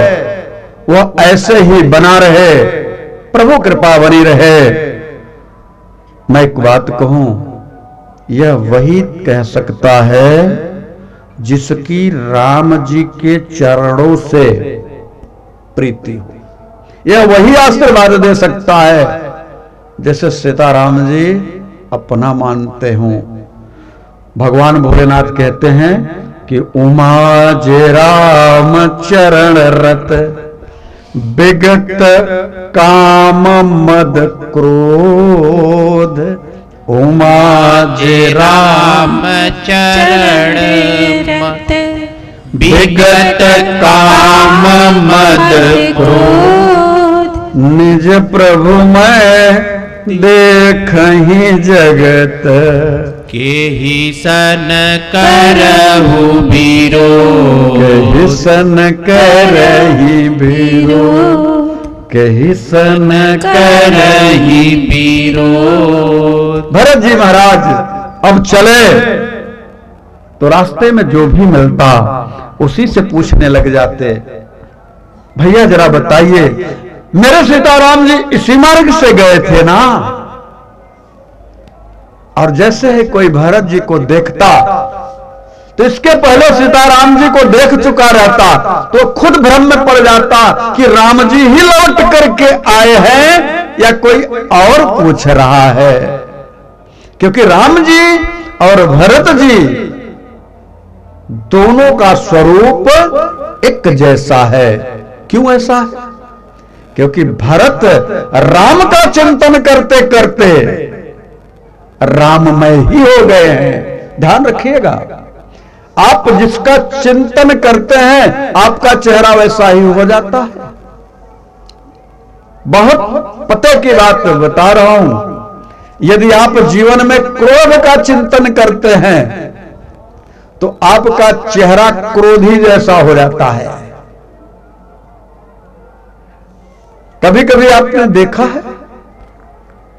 [SPEAKER 1] वह ऐसे ही बना रहे, प्रभु कृपा बनी रहे। मैं एक बात कहूं, यह वही कह सकता है जिसकी राम जी के चरणों से प्रीति हो। यह वही आशीर्वाद दे सकता है जैसे सीताराम जी अपना मानते हों। भगवान भोलेनाथ कहते हैं कि उमा जे राम चरण रत, विगत काम मद क्रोध। उमा जे
[SPEAKER 2] राम चरण विगत काम मद क्रोध।
[SPEAKER 1] निज प्रभु मैं देखहि जगत,
[SPEAKER 2] केहि सन करहु विरोध।
[SPEAKER 1] कहि सन करहि विरोध। कहि सन
[SPEAKER 2] करहि विरोध।
[SPEAKER 1] भरत जी महाराज अब चले तो रास्ते में जो भी मिलता उसी से पूछने लग जाते भैया जरा बताइए, मेरे सीताराम जी इसी मार्ग से गए थे ना। और जैसे ही कोई भरत जी को देखता तो इसके पहले सीताराम जी को देख चुका रहता तो खुद भ्रम में पड़ जाता कि राम जी ही लौट करके आए हैं या कोई और पूछ रहा है, क्योंकि राम जी और भरत जी दोनों का स्वरूप एक जैसा है। क्यों ऐसा है? क्योंकि भरत राम का चिंतन करते करते राममय ही हो गए हैं। ध्यान रखिएगा, आप जिसका चिंतन करते हैं आपका चेहरा वैसा ही हो जाता है। बहुत पते की बात बता रहा हूं, यदि आप जीवन में क्रोध का चिंतन करते हैं तो आपका चेहरा क्रोधी जैसा हो जाता है। कभी कभी आपने देखा है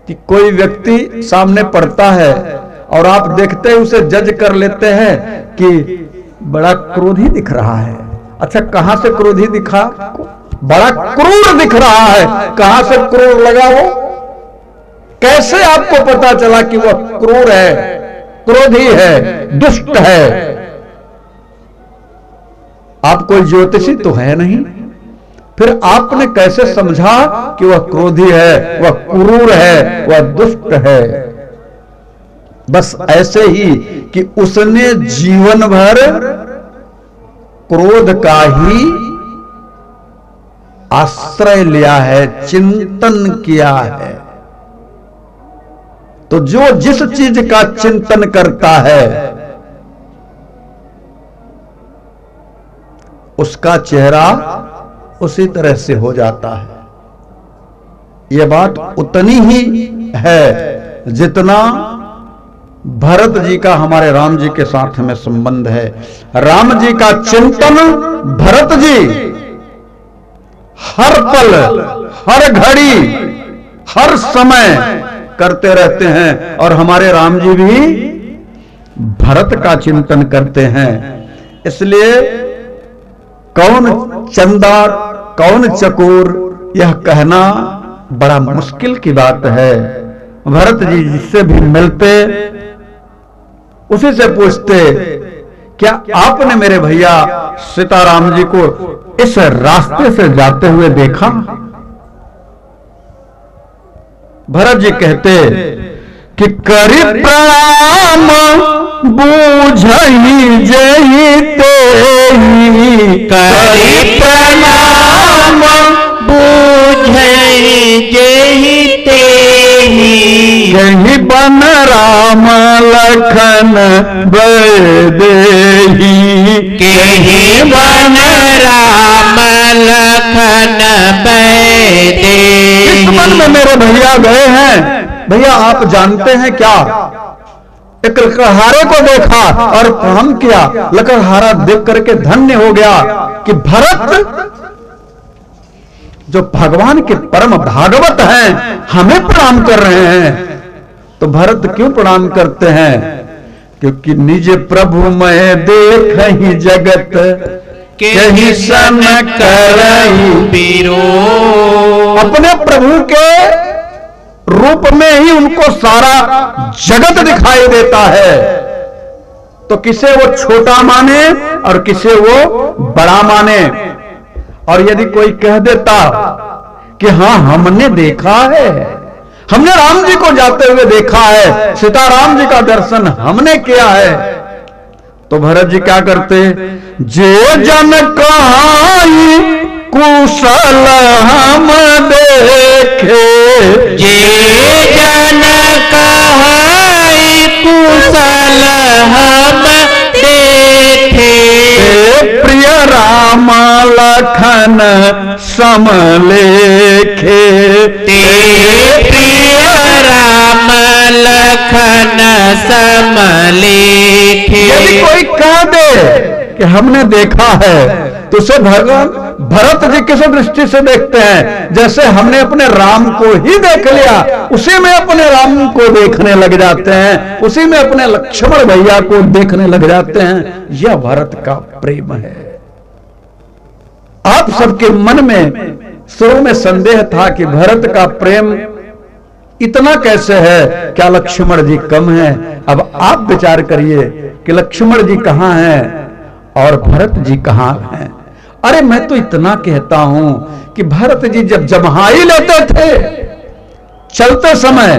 [SPEAKER 1] कि कोई व्यक्ति सामने पड़ता है और आप देखते ही उसे जज कर लेते हैं कि बड़ा क्रोधी दिख रहा है। अच्छा, कहां से क्रोधी दिखा? बड़ा क्रूर दिख रहा है। कहां से क्रूर लगा वो? कैसे आपको पता चला कि वह क्रूर है, क्रोधी है, दुष्ट है? आप कोई ज्योतिषी तो है नहीं, फिर आपने कैसे समझा कि वह क्रोधी है, वह क्रूर है, वह दुष्ट है? बस ऐसे ही कि उसने जीवन भर क्रोध का ही आश्रय लिया है, चिंतन किया है। तो जो जिस चीज का चिंतन करता है उसका चेहरा उसी तरह से हो जाता है। यह बात उतनी ही है जितना भरत जी का हमारे राम जी के साथ में संबंध है। राम जी का चिंतन भरत जी हर पल, हर घड़ी, हर समय करते रहते हैं और हमारे राम जी भी भरत का चिंतन करते हैं। इसलिए कौन चंदा कौन चकोर यह कहना बड़ा मुश्किल की बात है। भरत जी जिससे भी मिलते उसी से पूछते, क्या आपने मेरे भैया सीताराम जी को इस रास्ते से जाते हुए देखा? भरत जी कहते कि करी प्रणाम बूझही जही तेहि,
[SPEAKER 2] करी प्रणाम बूझहि जेहि तेहि,
[SPEAKER 1] यही बन राम लखन बैदेही,
[SPEAKER 2] केहि बन राम लखन बैदेहि।
[SPEAKER 1] इस मन में मेरे भैया गए हैं। भैया आप जानते हैं क्या, एक लकड़हारे को देखा और प्रणाम किया। लकड़हारा देख करके धन्य हो गया कि भरत जो भगवान के परम भागवत हैं हमें प्रणाम कर रहे हैं। तो भरत क्यों प्रणाम करते हैं? क्योंकि निज प्रभु मैं देख ही जगत
[SPEAKER 2] केहि सन करहु विरोध।
[SPEAKER 1] अपने प्रभु के रूप में ही उनको सारा जगत दिखाई देता है। तो किसे वो छोटा माने और किसे वो बड़ा माने। और यदि कोई कह देता कि हां हमने देखा है, हमने राम जी को जाते हुए देखा है, सीताराम जी का दर्शन हमने किया है, तो भरत जी क्या करते? जे जन कहाई कुशल हम देखे,
[SPEAKER 2] जे जन कहाई कुशल हम देखे,
[SPEAKER 1] प्रिय राम लखन समलेखे,
[SPEAKER 2] ते प्रिय राम लखन समलेखे।
[SPEAKER 1] यदि कोई कह दे कि हमने देखा है तो उसे भगवान भरत जी किस दृष्टि से देखते हैं? जैसे हमने अपने राम को ही देख लिया, उसी में अपने राम को देखने लग जाते हैं, उसी में अपने लक्ष्मण भैया को देखने लग जाते हैं। यह भरत का प्रेम है। आप सबके मन में शुरू में संदेह था कि भरत का प्रेम इतना कैसे है, क्या लक्ष्मण जी कम है? अब आप विचार करिए कि लक्ष्मण जी कहां हैं और भरत जी कहां हैं। अरे मैं तो इतना कहता हूं कि भरत जी जब जम्हाई लेते थे चलते समय,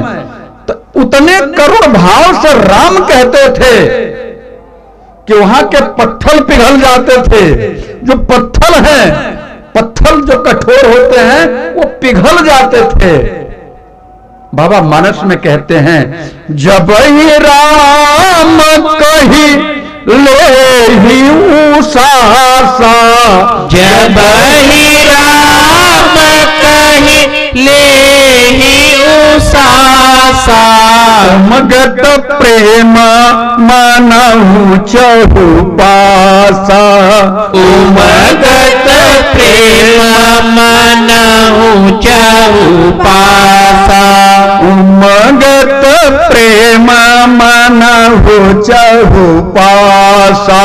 [SPEAKER 1] तो उतने करुण भाव से राम कहते थे कि वहां के पत्थर पिघल जाते थे। जो पत्थर हैं, पत्थर जो कठोर होते हैं वो पिघल जाते थे। बाबा मानस में कहते हैं, जब ही राम कही ले ही उसासा,
[SPEAKER 2] जब ही राम कही ले ही उसासा,
[SPEAKER 1] मगत प्रेम मानहु चहुपासा,
[SPEAKER 2] उमगत प्रेम मनहु चहुपासा,
[SPEAKER 1] उमगत प्रेम मानहु चहुपासा,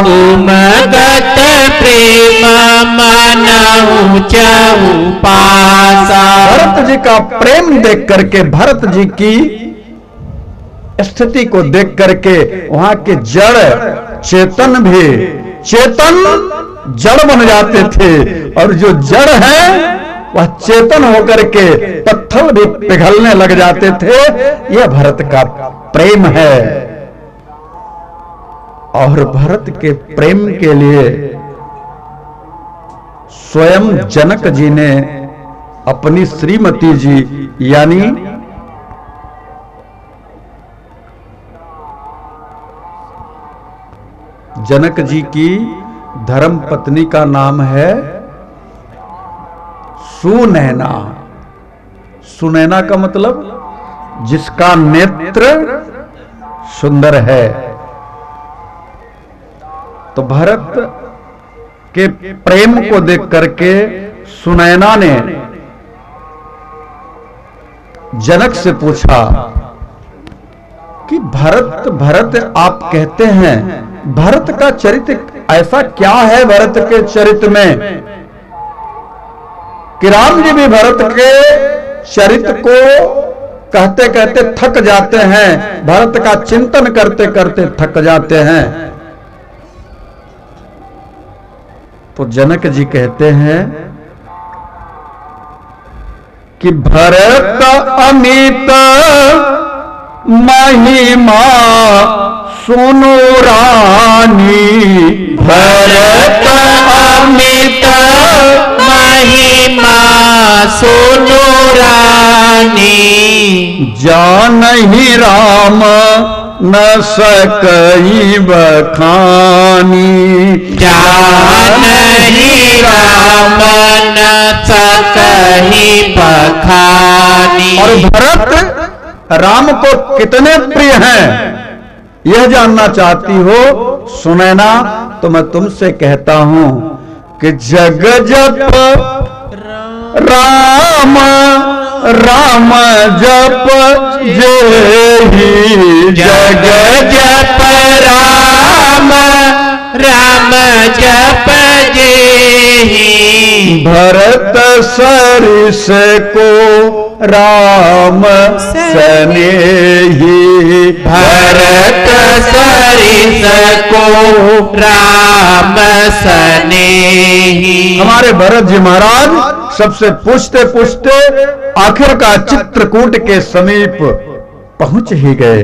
[SPEAKER 2] उमगत प्रेम मनहु चहुपासा।
[SPEAKER 1] भरत जी का प्रेम देख करके, भरत जी की स्थिति को देख करके वहां के जड़ चेतन भी चेतन जड़ बन जाते थे, और जो जड़ है वह चेतन होकर के पत्थर भी पिघलने लग जाते थे। यह भरत का प्रेम है। और भरत के प्रेम के लिए स्वयं जनक जी ने अपनी श्रीमती जी यानी जनक जी की धर्म पत्नी का नाम है सुनैना। सुनैना का मतलब जिसका नेत्र सुंदर है। तो भरत के प्रेम को देख करके सुनैना ने जनक से पूछा कि भरत भरत आप कहते हैं, भरत का चरित्र ऐसा क्या है भरत के चरित्र में कि राम जी भी भरत के चरित्र को कहते कहते थक जाते हैं, भरत का चिंतन करते करते थक जाते हैं। तो जनक जी कहते हैं कि भरत अमित महिमा सुनो रानी,
[SPEAKER 2] भरत अमित महिमा सुनो रानी,
[SPEAKER 1] जानहि राम न सकई बखानी,
[SPEAKER 2] जानहि राम न सकहि बखानी।
[SPEAKER 1] और भरत राम को कितने प्रिय हैं यह जानना चाहती हो सुनैना, तो मैं तुमसे कहता हूं कि जग जप राम राम जप जेहि,
[SPEAKER 2] जग जप राम राम जप जेहि,
[SPEAKER 1] भरत सरिस को राम सनेही,
[SPEAKER 2] भरत सरिस को राम सनेही।
[SPEAKER 1] हमारे भरत जी महाराज सबसे पूछते पूछते आखिरकार चित्रकूट के समीप पहुंच ही गए।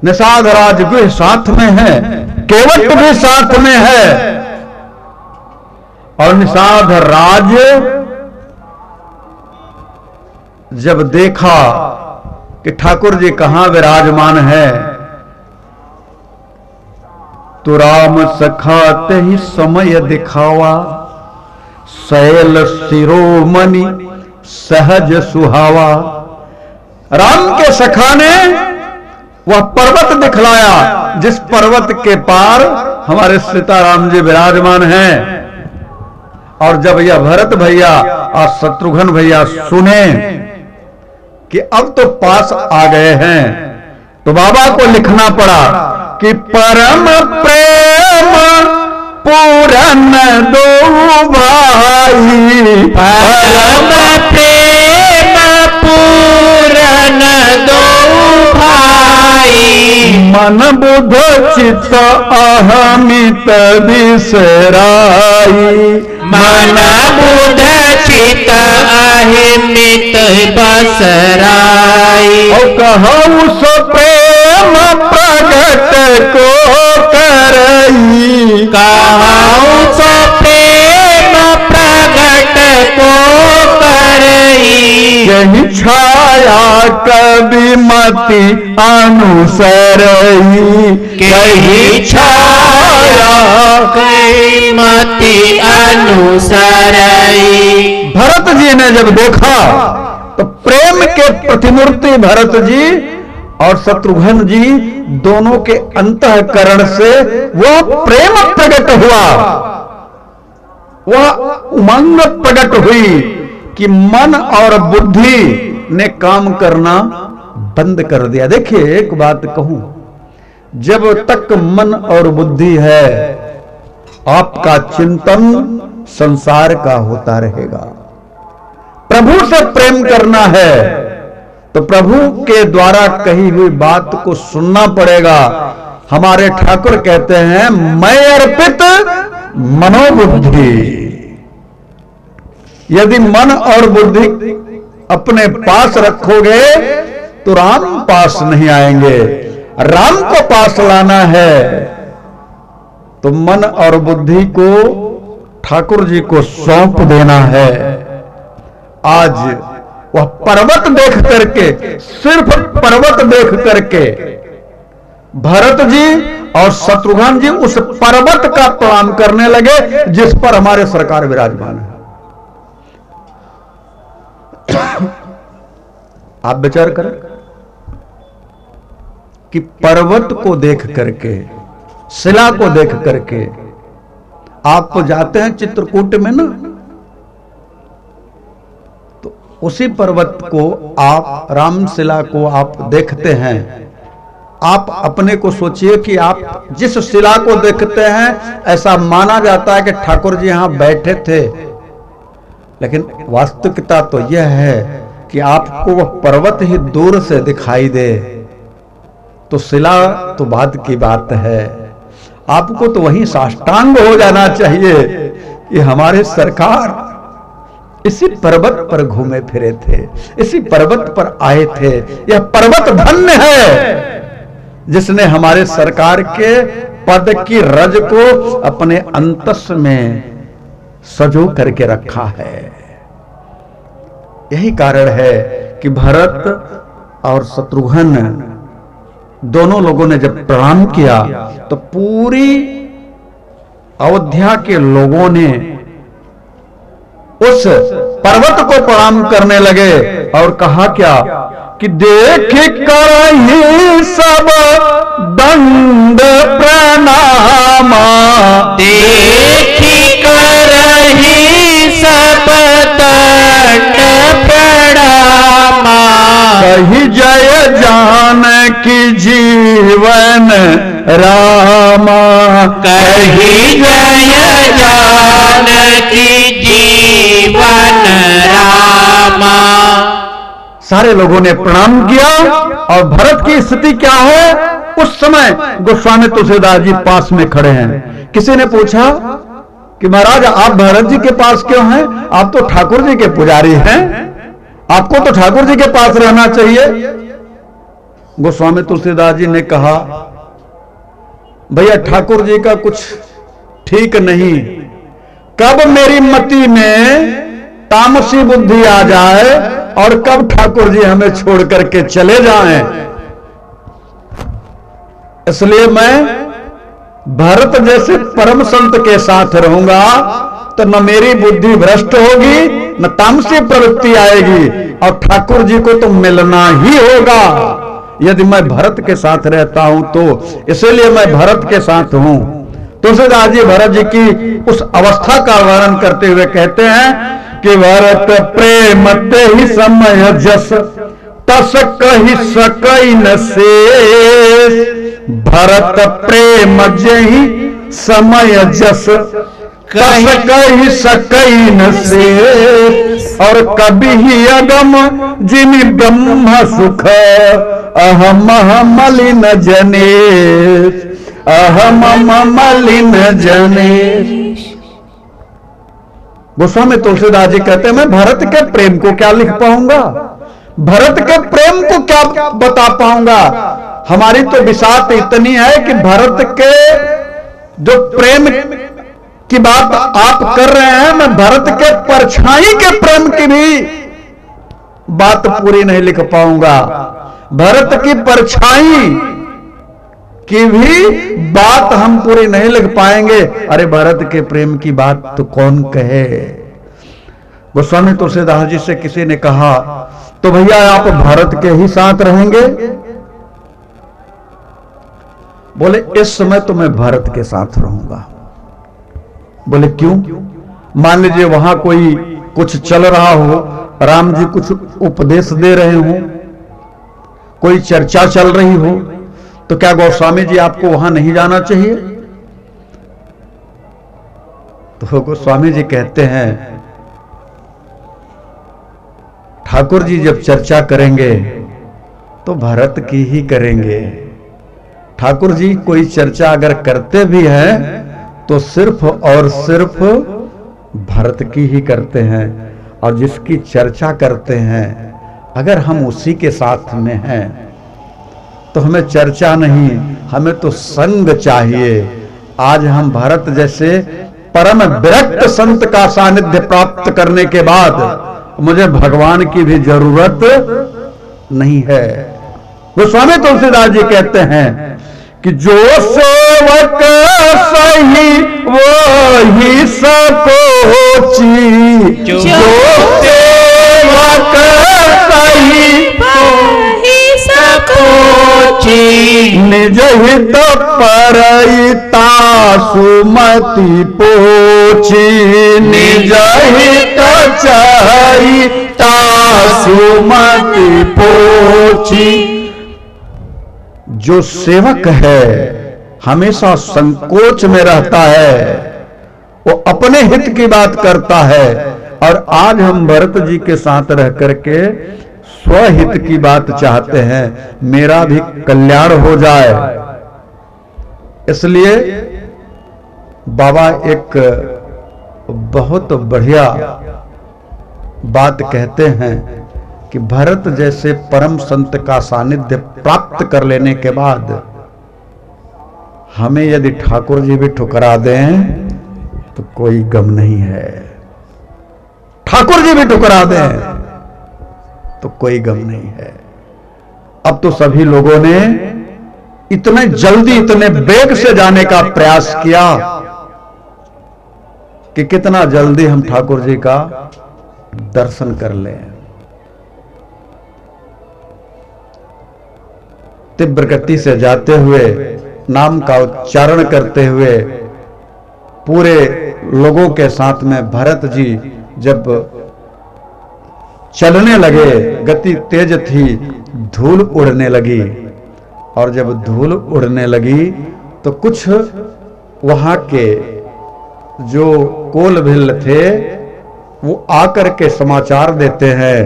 [SPEAKER 1] निषाद राजगृह साथ में है, केवट भी साथ में है, और निषाद राज जब देखा कि ठाकुर जी कहां विराजमान है, तो राम सखाते ही समय दिखावा, शैल शिरोमणि सहज सुहावा। राम के सखा ने वह पर्वत दिखलाया जिस पर्वत के पार हमारे सीताराम जी विराजमान हैं। और जब यह भरत भैया और शत्रुघ्न भैया सुने कि अब तो पास आ गए हैं, तो बाबा को लिखना पड़ा कि परम प्रेम पूरन दो भाई,
[SPEAKER 2] परम प्रेम पूरन दो भाई,
[SPEAKER 1] मन बुध चित्त अहमित बिसराई,
[SPEAKER 2] मन बुध चित अहिमित बसराई।
[SPEAKER 1] और कहूँ सो प्रेम प्रगट को करई,
[SPEAKER 2] कहूँ सो प्रेम प्रगट को करई,
[SPEAKER 1] यही छाया कवि मति अनुसरई,
[SPEAKER 2] कही छाया कई मति अनुसरई।
[SPEAKER 1] भरत जी ने जब देखा तो प्रेम के प्रतिमूर्ति भरत जी और शत्रुघ्न जी दोनों के अंतःकरण से वो प्रेम प्रकट हुआ, वह उमंग प्रकट हुई कि मन और बुद्धि ने काम करना बंद कर दिया। देखिए एक बात कहूं, जब तक मन और बुद्धि है आपका चिंतन संसार का होता रहेगा। प्रभु से प्रेम करना है तो प्रभु के द्वारा कही हुई बात को सुनना पड़ेगा। हमारे ठाकुर कहते हैं मैं अर्पित मनोबुद्धि। यदि मन और बुद्धि अपने पास रखोगे तो राम पास नहीं आएंगे। राम को पास लाना है तो मन और बुद्धि को ठाकुर जी को सौंप देना है। आज वह पर्वत देख करके, सिर्फ पर्वत देख करके भरत जी और शत्रुघ्न जी उस पर्वत का प्रणाम करने लगे जिस पर हमारे सरकार विराजमान है। आप विचार करें कि पर्वत को देख करके, शिला को देख करके, आप जाते हैं चित्रकूट में ना, तो उसी पर्वत को आप, रामशिला को आप देखते हैं। आप अपने को सोचिए कि आप जिस शिला को देखते हैं ऐसा माना जाता है कि ठाकुर जी यहां बैठे थे, लेकिन वास्तविकता तो यह है कि आपको वह पर्वत ही दूर से दिखाई दे तो शिला तो बाद की बात है। आपको तो वहीं साष्टांग हो जाना चाहिए कि हमारे सरकार इसी पर्वत पर घूमे फिरे थे, इसी पर्वत पर आए थे। यह पर्वत धन्य है जिसने हमारे सरकार के पद की रज को अपने अंतस में सजो करके रखा है। यही कारण है कि भरत और शत्रुघ्न दोनों लोगों ने जब प्रणाम किया तो पूरी अयोध्या के लोगों ने उस पर्वत को प्रणाम करने लगे और कहा क्या कि देख कर ही सब दंड प्रणामा,
[SPEAKER 2] देख कर ही सब दंड प्रणामा,
[SPEAKER 1] कही जय जानकी जीवन रामा,
[SPEAKER 2] कही जय जानकी जीवन रामा।
[SPEAKER 1] सारे लोगों ने प्रणाम किया। और भरत की स्थिति क्या है? उस समय गोस्वामी तुलसीदास जी पास में खड़े हैं। किसी ने पूछा कि महाराज आप भरत जी के पास क्यों हैं? आप तो ठाकुर जी के पुजारी हैं, आपको तो ठाकुर जी के पास रहना चाहिए। गोस्वामी तुलसीदास जी ने कहा भैया ठाकुर जी का कुछ ठीक नहीं, कब मेरी मति में तामसी बुद्धि आ जाए और कब ठाकुर जी हमें छोड़ करके चले जाएं। इसलिए मैं भरत जैसे परम संत के साथ रहूंगा तो न मेरी बुद्धि भ्रष्ट होगी न तामसी प्रवृत्ति आएगी और ठाकुर जी को तो मिलना ही होगा यदि मैं भरत के साथ रहता हूं तो। इसलिए मैं भरत के साथ हूं। तुलसीदास जी भरत जी की उस अवस्था का वर्णन करते हुए कहते हैं कि भरत प्रेम ते ही समय जस तस कही सकई न शेष, भरत प्रेम जही समय जस कस कही सकई न से, और कभी ही अगम जिनि ब्रह्म सुख अहम मलिन जने, अहम मलिन जने। गोस्वामी तुलसीदास जी कहते हैं मैं भरत के प्रेम को क्या लिख पाऊंगा, भरत के प्रेम को क्या बता पाऊंगा। हमारी तो विसात इतनी है कि भरत के जो प्रेम की बात आप कर रहे हैं, मैं भरत के परछाई के प्रेम की भी बात पूरी नहीं लिख पाऊंगा, भरत की परछाई की भी बात हम पूरी नहीं लिख पाएंगे। अरे भरत के प्रेम की बात तो कौन कहे। गोस्वामी तुलसीदास जी से किसी ने कहा तो भैया आप भरत के ही साथ रहेंगे? बोले इस समय तो मैं भरत के साथ रहूंगा। बोले क्यों? मान लीजिए वहां कोई कुछ चल रहा हो, राम जी कुछ उपदेश दे रहे हो, कोई चर्चा चल रही हो, तो क्या गोस्वामी जी आपको वहां नहीं जाना चाहिए? तो गोस्वामी जी कहते हैं ठाकुर जी जब चर्चा करेंगे तो भरत की ही करेंगे। ठाकुर जी कोई चर्चा अगर करते भी हैं तो सिर्फ और सिर्फ भरत की ही करते हैं, और जिसकी चर्चा करते हैं अगर हम उसी के साथ में हैं तो हमें चर्चा नहीं, हमें तो संग चाहिए। आज हम भरत जैसे परम विरक्त संत का सानिध्य प्राप्त करने के बाद मुझे भगवान की भी जरूरत नहीं है। गोस्वामी तुलसीदास जी कहते हैं कि जो सेवक सही वो ही सकोची, जो सेवक सही
[SPEAKER 4] वही सकोची,
[SPEAKER 1] निज हित परहिता सुमति पोची, निज हित चहिता सुमति पोची। जो सेवक है हमेशा संकोच में रहता है, वो अपने हित की बात करता है, और आज हम भरत जी के साथ रह करके स्वहित की बात चाहते हैं, मेरा भी कल्याण हो जाए। इसलिए बाबा एक बहुत बढ़िया बात कहते हैं कि भरत जैसे परम संत का सानिध्य प्राप्त कर लेने के बाद हमें यदि ठाकुर जी भी ठुकरा दें तो कोई गम नहीं है, ठाकुर जी भी ठुकरा दें तो कोई गम नहीं है। अब तो सभी लोगों ने इतने जल्दी इतने वेग से जाने का प्रयास किया कि कितना जल्दी हम ठाकुर जी का दर्शन कर लें। तीव्र गति से जाते हुए नाम का उच्चारण करते हुए पूरे लोगों के साथ में भरत जी जब चलने लगे, गति तेज थी, धूल उड़ने लगी, और जब धूल उड़ने लगी तो कुछ वहां के जो कोल भिल थे वो आकर के समाचार देते हैं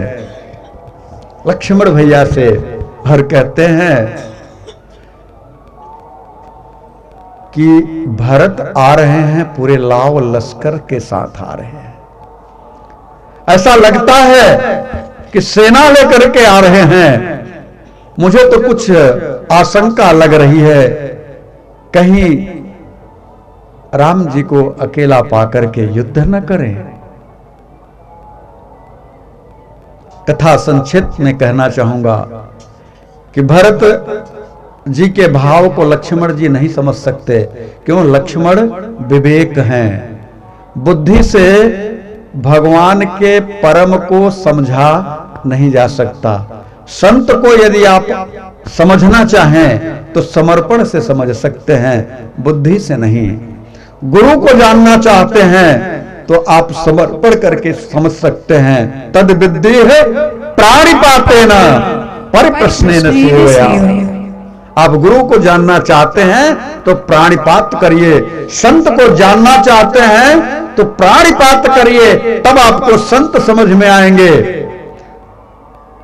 [SPEAKER 1] लक्ष्मण भैया से, और कहते हैं कि भरत आ रहे हैं, पूरे लाव लश्कर के साथ आ रहे हैं। ऐसा लगता है कि सेना लेकर के आ रहे हैं। मुझे तो कुछ आशंका लग रही है, कहीं राम जी को अकेला पाकर के युद्ध न करें। कथा संक्षिप्त में कहना चाहूंगा कि भरत जी के भाव को लक्ष्मण जी नहीं समझ सकते, क्यों? लक्ष्मण विवेक हैं, बुद्धि से भगवान के परम को समझा नहीं जा सकता। संत को यदि आप समझना चाहें तो समर्पण से समझ सकते हैं, बुद्धि से नहीं। गुरु को जानना चाहते हैं तो आप समर्पण करके समझ सकते हैं। तद विद्धि है प्राणिपातेन परिप्रश्नेन सेवया। आप गुरु को जानना चाहते हैं तो प्राणिपात करिए, संत को जानना चाहते हैं तो प्राणिपात करिए, तब आपको संत समझ में आएंगे।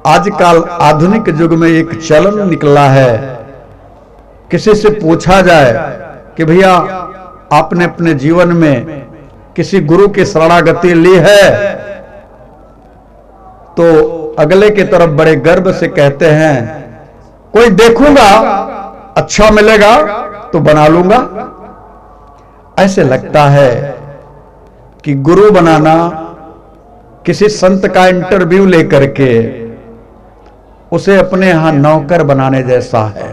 [SPEAKER 1] आजकल आधुनिक युग में एक चलन निकला है, किसी से पूछा जाए कि भैया आपने अपने जीवन में किसी गुरु की शरणागति ली है, तो अगले की तरफ बड़े गर्व से कहते हैं कोई देखूंगा अच्छा मिलेगा तो बना लूंगा। ऐसे लगता है कि गुरु बनाना किसी संत का इंटरव्यू लेकर के उसे अपने यहां नौकर बनाने जैसा है।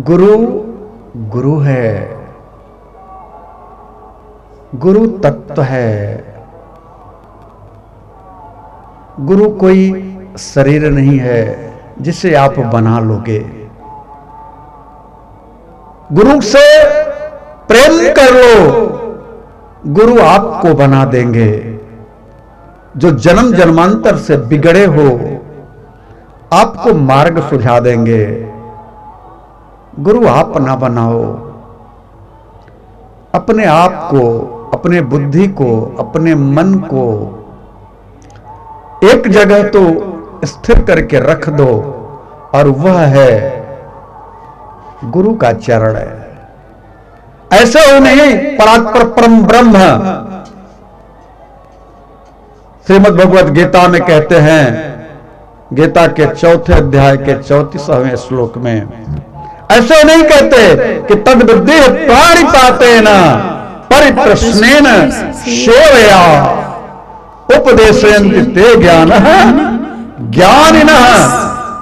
[SPEAKER 1] गुरु गुरु है, गुरु तत्व है। गुरु कोई शरीर नहीं है जिसे आप बना लोगे। गुरु से प्रेम कर लो, गुरु आपको बना देंगे। जो जन्म जन्मांतर से बिगड़े हो आपको मार्ग सुझा देंगे। गुरु आप ना बनाओ, अपने आप को, अपने बुद्धि को, अपने मन को एक जगह तो स्थिर करके रख दो, और वह है गुरु का चरण है। ऐसे हो नहीं परात्पर परम ब्रह्म श्रीमद् भगवत गीता में कहते हैं, गीता के 4 अध्याय के 34वें श्लोक में ऐसे नहीं कहते कि तद बुद्धि प्राणिपातेन परिप्रश्नेन सेवया उपदेशयन्ति ते ज्ञानः ज्ञानिनः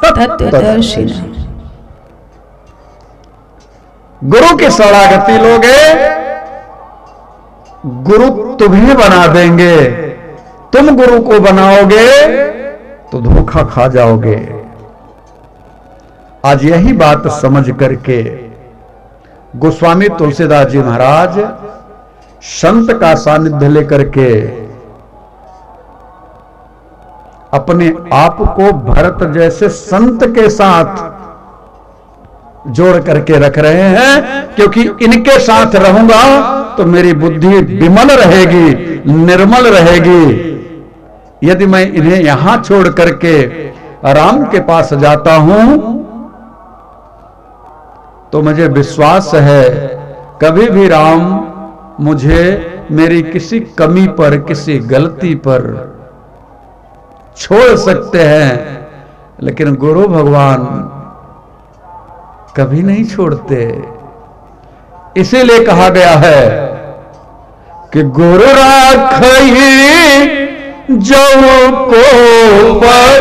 [SPEAKER 1] तत्त्वदर्शिनः। गुरु की शरणागति लोगे, गुरु तुम्हें बना देंगे। तुम गुरु को बनाओगे तो धोखा खा जाओगे। आज यही बात समझ करके गोस्वामी तुलसीदास जी महाराज संत का सानिध्य लेकर के अपने आप को भरत जैसे संत के साथ जोड़ करके रख रहे हैं, क्योंकि इनके साथ रहूंगा तो मेरी बुद्धि विमल रहेगी, निर्मल रहेगी। यदि मैं इन्हें यहां छोड़ करके राम के पास जाता हूं तो मुझे विश्वास है कभी भी राम मुझे मेरी किसी कमी पर, किसी गलती पर छोड़ सकते हैं, लेकिन गुरु भगवान कभी नहीं छोड़ते। इसीलिए कहा गया है कि गुरु राखई जो को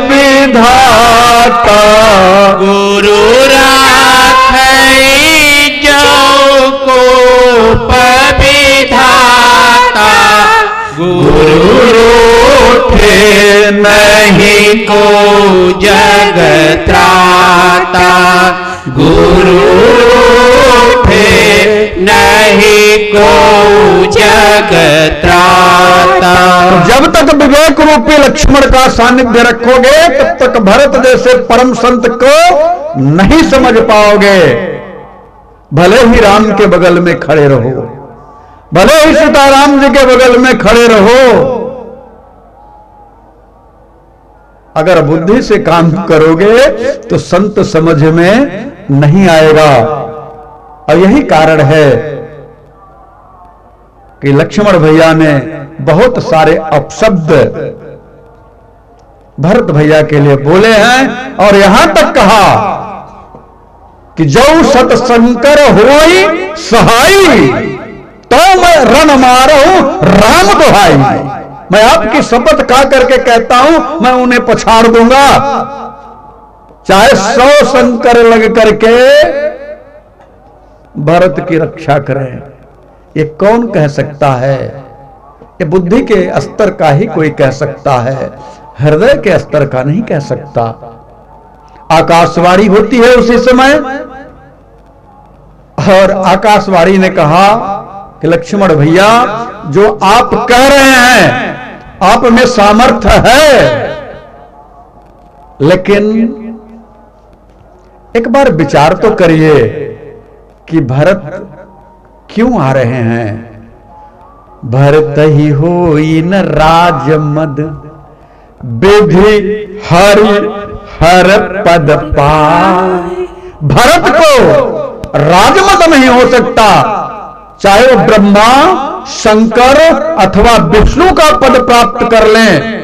[SPEAKER 1] विधाता,
[SPEAKER 2] गुरु राखई जो को विधाता, गुरु
[SPEAKER 1] रूठे
[SPEAKER 2] नहीं को जग त्राता, गुरु रूठे नहीं को जग त्राता।
[SPEAKER 1] जब तक विवेक रूपी लक्ष्मण का सानिध्य रखोगे तब तक भरत जैसे परम संत को नहीं समझ पाओगे। भले ही राम के बगल में खड़े रहो, भले ही सीताराम जी के बगल में खड़े रहो, अगर बुद्धि से काम करोगे तो संत समझ में नहीं आएगा। और यही कारण है कि लक्ष्मण भैया ने बहुत सारे अपशब्द भरत भैया के लिए बोले हैं, और यहां तक कहा कि जो सतशंकर होई सहाई तो मैं रण मारो राम दुहाई। मैं आपकी शपथ खा करके कहता हूं मैं उन्हें पछाड़ दूंगा, चाहे 100 शंकर लग करके भरत की रक्षा करें। ये कौन कह सकता है? ये बुद्धि के स्तर का ही कोई कह सकता है, हृदय के स्तर का नहीं कह सकता। आकाशवाणी होती है उसी समय, और आकाशवाणी ने कहा कि लक्ष्मण भैया जो आप कह रहे हैं आप में सामर्थ्य है, लेकिन एक बार विचार तो करिए कि भरत क्यों आ रहे हैं। भरत ही होई न राज मद, विधि हरि हर पद पाए। भरत को राजमद नहीं हो सकता, चाहे वो ब्रह्मा शंकर अथवा विष्णु का पद प्राप्त कर लें,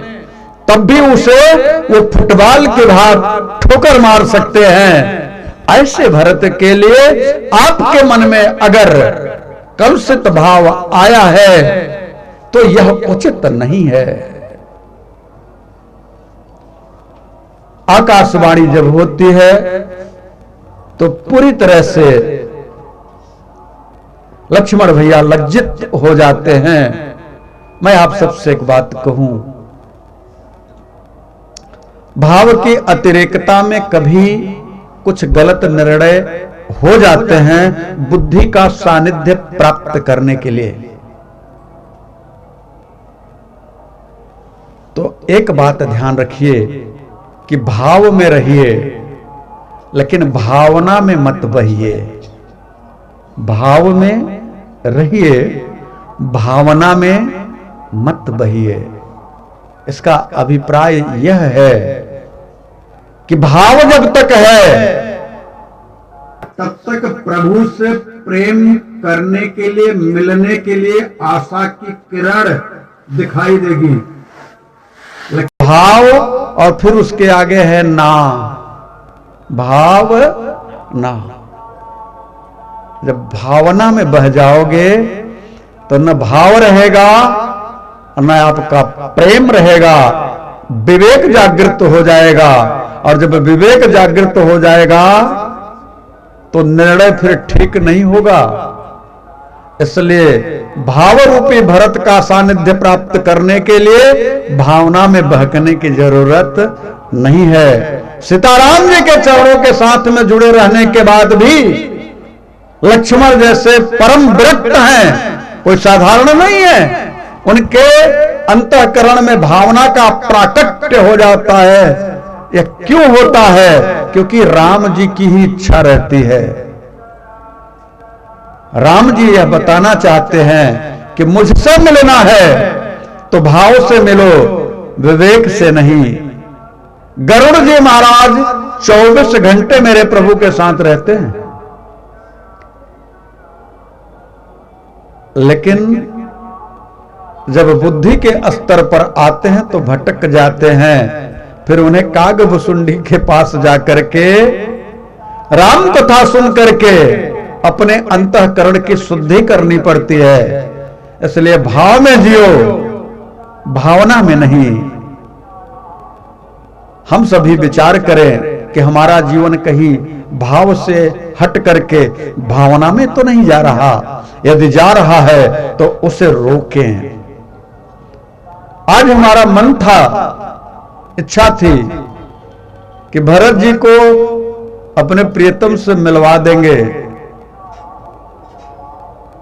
[SPEAKER 1] तब भी उसे वो फुटबॉल के भाग ठोकर मार सकते हैं। ऐसे भरत के लिए आपके मन में अगर कलुषित भाव आया है तो यह उचित नहीं है। आकाशवाणी जब होती है तो पूरी तरह से लक्ष्मण भैया लज्जित हो जाते हैं। मैं आप सबसे एक बात कहूं, भाव की अतिरेकता में कभी कुछ गलत निर्णय हो जाते हैं बुद्धि का सानिध्य प्राप्त करने के लिए। तो एक बात ध्यान रखिए कि भाव में रहिए, लेकिन भावना में मत बहिए। भाव में रहिए, भावना में मत बहिए। इसका अभिप्राय यह है कि भाव जब तक है तब तक प्रभु से प्रेम करने के लिए, मिलने के लिए आशा की किरण दिखाई देगी। भाव और फिर उसके आगे है ना, भाव ना। जब भावना में बह जाओगे तो न भाव रहेगा न आपका प्रेम रहेगा, विवेक जागृत हो जाएगा। और जब विवेक जागृत हो जाएगा तो निर्णय फिर ठीक नहीं होगा। इसलिए भाव रूपी भरत का सानिध्य प्राप्त करने के लिए भावना में बहकने की जरूरत नहीं है। सीताराम जी के चरणों के साथ में जुड़े रहने के बाद भी लक्ष्मण जैसे परम विरक्त हैं, कोई साधारण नहीं है। उनके अंतःकरण में भावना का प्राकट्य हो जाता है। यह क्यों होता है? क्योंकि राम जी की ही इच्छा रहती है। राम जी यह बताना चाहते हैं कि मुझसे मिलना है तो भाव से मिलो, विवेक से नहीं। गरुड़ जी महाराज 24 घंटे मेरे प्रभु के साथ रहते हैं, लेकिन जब बुद्धि के स्तर पर आते हैं तो भटक जाते हैं। फिर उन्हें कागभुसुंडी के पास जाकर के राम कथा सुन करके अपने अंतःकरण की शुद्धि करनी पड़ती है। इसलिए भाव में जियो, भावना में नहीं। हम सभी विचार करें कि हमारा जीवन कहीं भाव से हट करके भावना में तो नहीं जा रहा। यदि जा रहा है तो उसे रोकें। आज हमारा मन था, इच्छा थी कि भरत जी को अपने प्रियतम से मिलवा देंगे,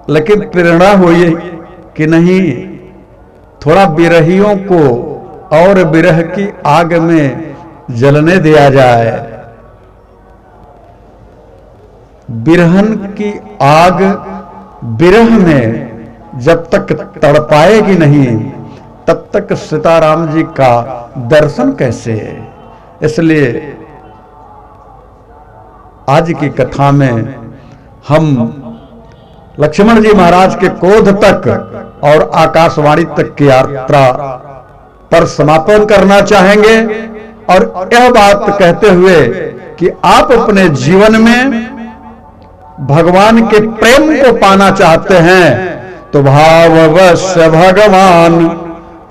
[SPEAKER 1] लेकिन प्रेरणा हुई कि नहीं, थोड़ा विरहियों को और विरह की आग में जलने दिया जाए। बिरहन की आग विरह में जब तक तड़पाएगी नहीं तब तक सीताराम जी का दर्शन कैसे? इसलिए आज की कथा में हम लक्ष्मण जी महाराज के क्रोध तक और आकाशवाणी तक की यात्रा पर समापन करना चाहेंगे और यह बात कहते हुए कि आप अपने जीवन में भगवान के प्रेम को पाना चाहते हैं तो भाववश्य भगवान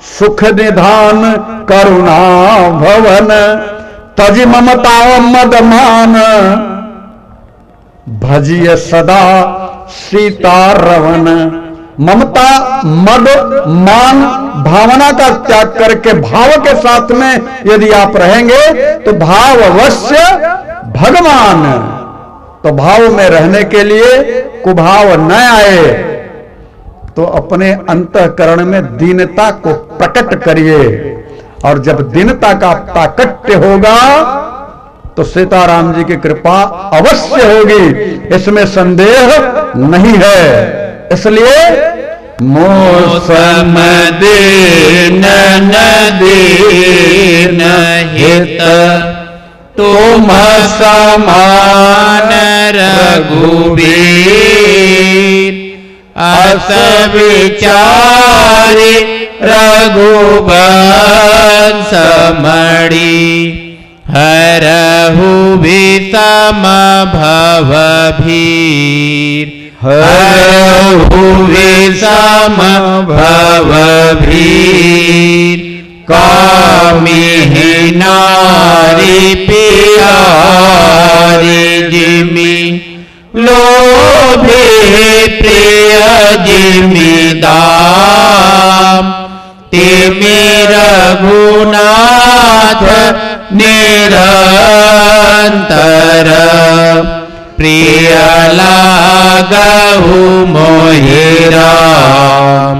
[SPEAKER 1] सुख निधान करुणा भवन तज ममता मदमान भजिय सदा सीता रवन। ममता मद मान भावना का त्याग करके भाव के साथ में यदि आप रहेंगे तो भाववश्य भगवान। तो भाव में रहने के लिए कुभाव न आए तो अपने अंतःकरण में दीनता को प्रकट करिए, और जब दीनता का प्राकट्य होगा तो सीताराम जी की कृपा अवश्य होगी, इसमें संदेह नहीं है। इसलिए
[SPEAKER 2] मौसम दीन दीन हित तुम समान रघुबीर, अस विचारी रघुवंश मणि, हरहु विषम भव भीर, हरहु विषम भव भीर, कामिहि नारी प्यारी जिमि, लोभे प्रिय जिमि दाम, तिमि रघुनाथ निरंतर, प्रिय लागहु मोहि राम,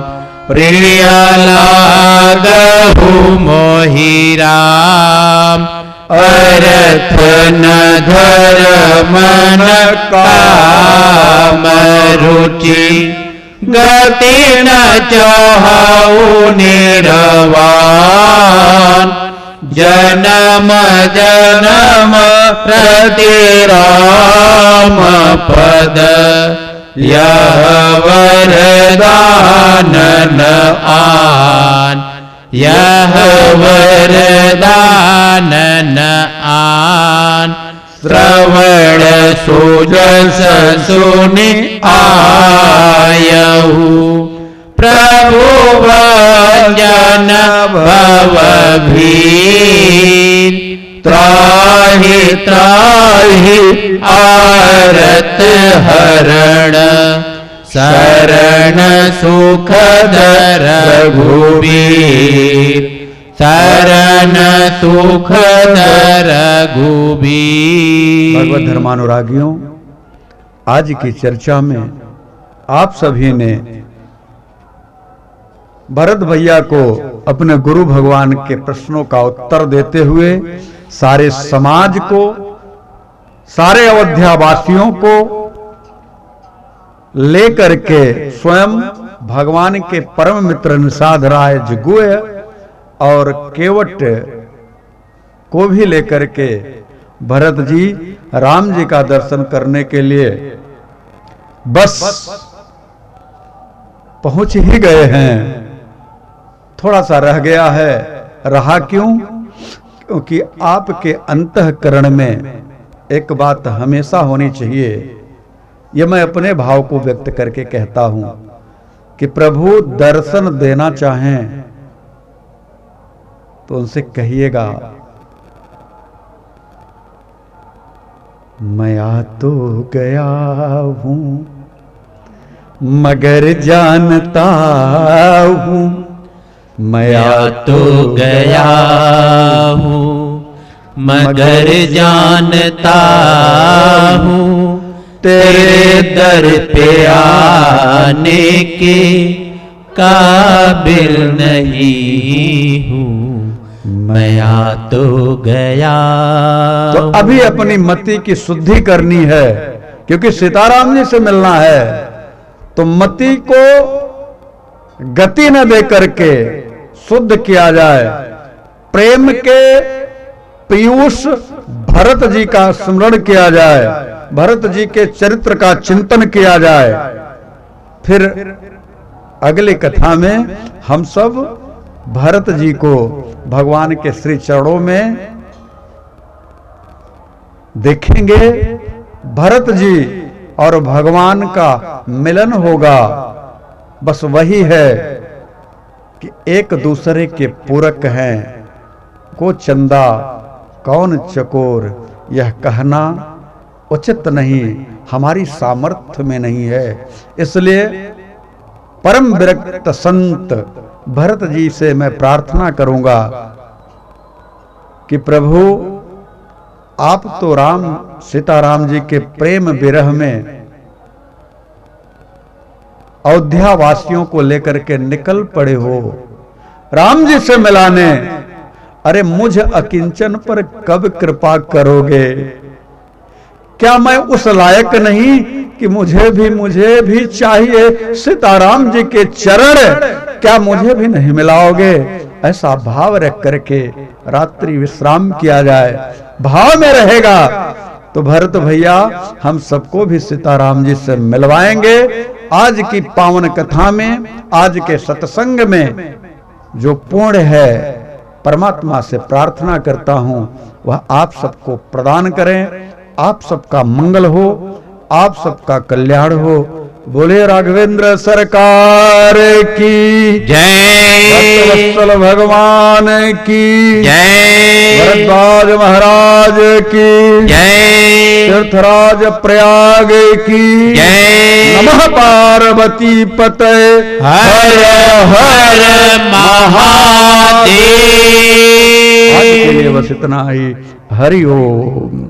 [SPEAKER 2] प्रिय लागहु मोहि राम, अर्थ न धर्म न काम रुचि, गति न चाहु निरवान, जन्म जन्म प्रति राम पद, यह वरदान न आन, यह वरदान न आन, श्रवण सुजस सुनि आयहु, प्रभु वंदन भव भीर, त्राहि त्राहि आरत हरण, शरण सुखद रघुबीर, शरण सुखद रघुबीर।
[SPEAKER 1] भगवत धर्मानुरागियों, आज की चर्चा में आप सभी ने भरत भैया को अपने गुरु भगवान के प्रश्नों का उत्तर देते हुए सारे समाज को, सारे अयोध्या वासियों को लेकर के स्वयं भगवान के परम मित्र निषाद राय जगुए और केवट को भी लेकर के भरत जी राम जी का दर्शन करने के लिए बस पहुंच ही गए हैं। थोड़ा सा रह गया है। रहा क्यों? क्योंकि आपके अंतःकरण में एक बात हमेशा होनी चाहिए। यह मैं अपने भाव को व्यक्त करके कहता हूं कि प्रभु दर्शन देना चाहें तो उनसे कहिएगा, मैं आ तो गया हूं मगर जानता हूं, मैं आ
[SPEAKER 2] तो गया हूँ मगर जानता हूँ, तेरे दर पे आने के काबिल नहीं हूँ, मैं आ तो गया।
[SPEAKER 1] तो अभी अपनी मति की शुद्धि करनी है, क्योंकि सीताराम जी से मिलना है। तो मति को गति न दे करके शुद्ध किया जाए। प्रेम के पीयूष भरत जी का स्मरण किया जाए, भरत जी के चरित्र का चिंतन किया जाए। फिर अगली कथा में हम सब भरत जी को भगवान के श्री चरणों में देखेंगे। भरत जी और भगवान का मिलन होगा। बस वही है कि एक दूसरे के पूरक हैं। को चंदा कौन चकोर, यह कहना उचित नहीं, हमारी सामर्थ्य में नहीं है। इसलिए परम विरक्त संत भरत जी से मैं प्रार्थना करूंगा कि प्रभु आप तो राम सीताराम जी के प्रेम विरह में अयोध्या वासियों को लेकर के निकल पड़े हो राम जी से मिलाने। अरे मुझ अकिंचन पर कब कृपा करोगे? क्या मैं उस लायक नहीं कि मुझे भी चाहिए सीताराम जी के चरण, क्या मुझे भी नहीं मिलाओगे? ऐसा भाव रख करके रात्रि विश्राम किया जाए, भाव में रहेगा तो भरत भैया हम सबको भी सीताराम जी से मिलवाएंगे। आज की पावन कथा में, आज के सत्संग में जो पुण्य है परमात्मा से प्रार्थना करता हूं वह आप सबको प्रदान करें। आप सबका मंगल हो, आप सबका कल्याण हो। बोले राघवेंद्र सरकार की
[SPEAKER 2] जय,
[SPEAKER 1] वत्सल भगवान की
[SPEAKER 2] जय,
[SPEAKER 1] भरद्वाज महाराज की
[SPEAKER 2] जय,
[SPEAKER 1] तीर्थराज प्रयाग की
[SPEAKER 2] जय।
[SPEAKER 1] नमः पार्वती पते
[SPEAKER 2] हर हर महादेव।
[SPEAKER 1] आज के लिए बस इतना ही। हरि ओम।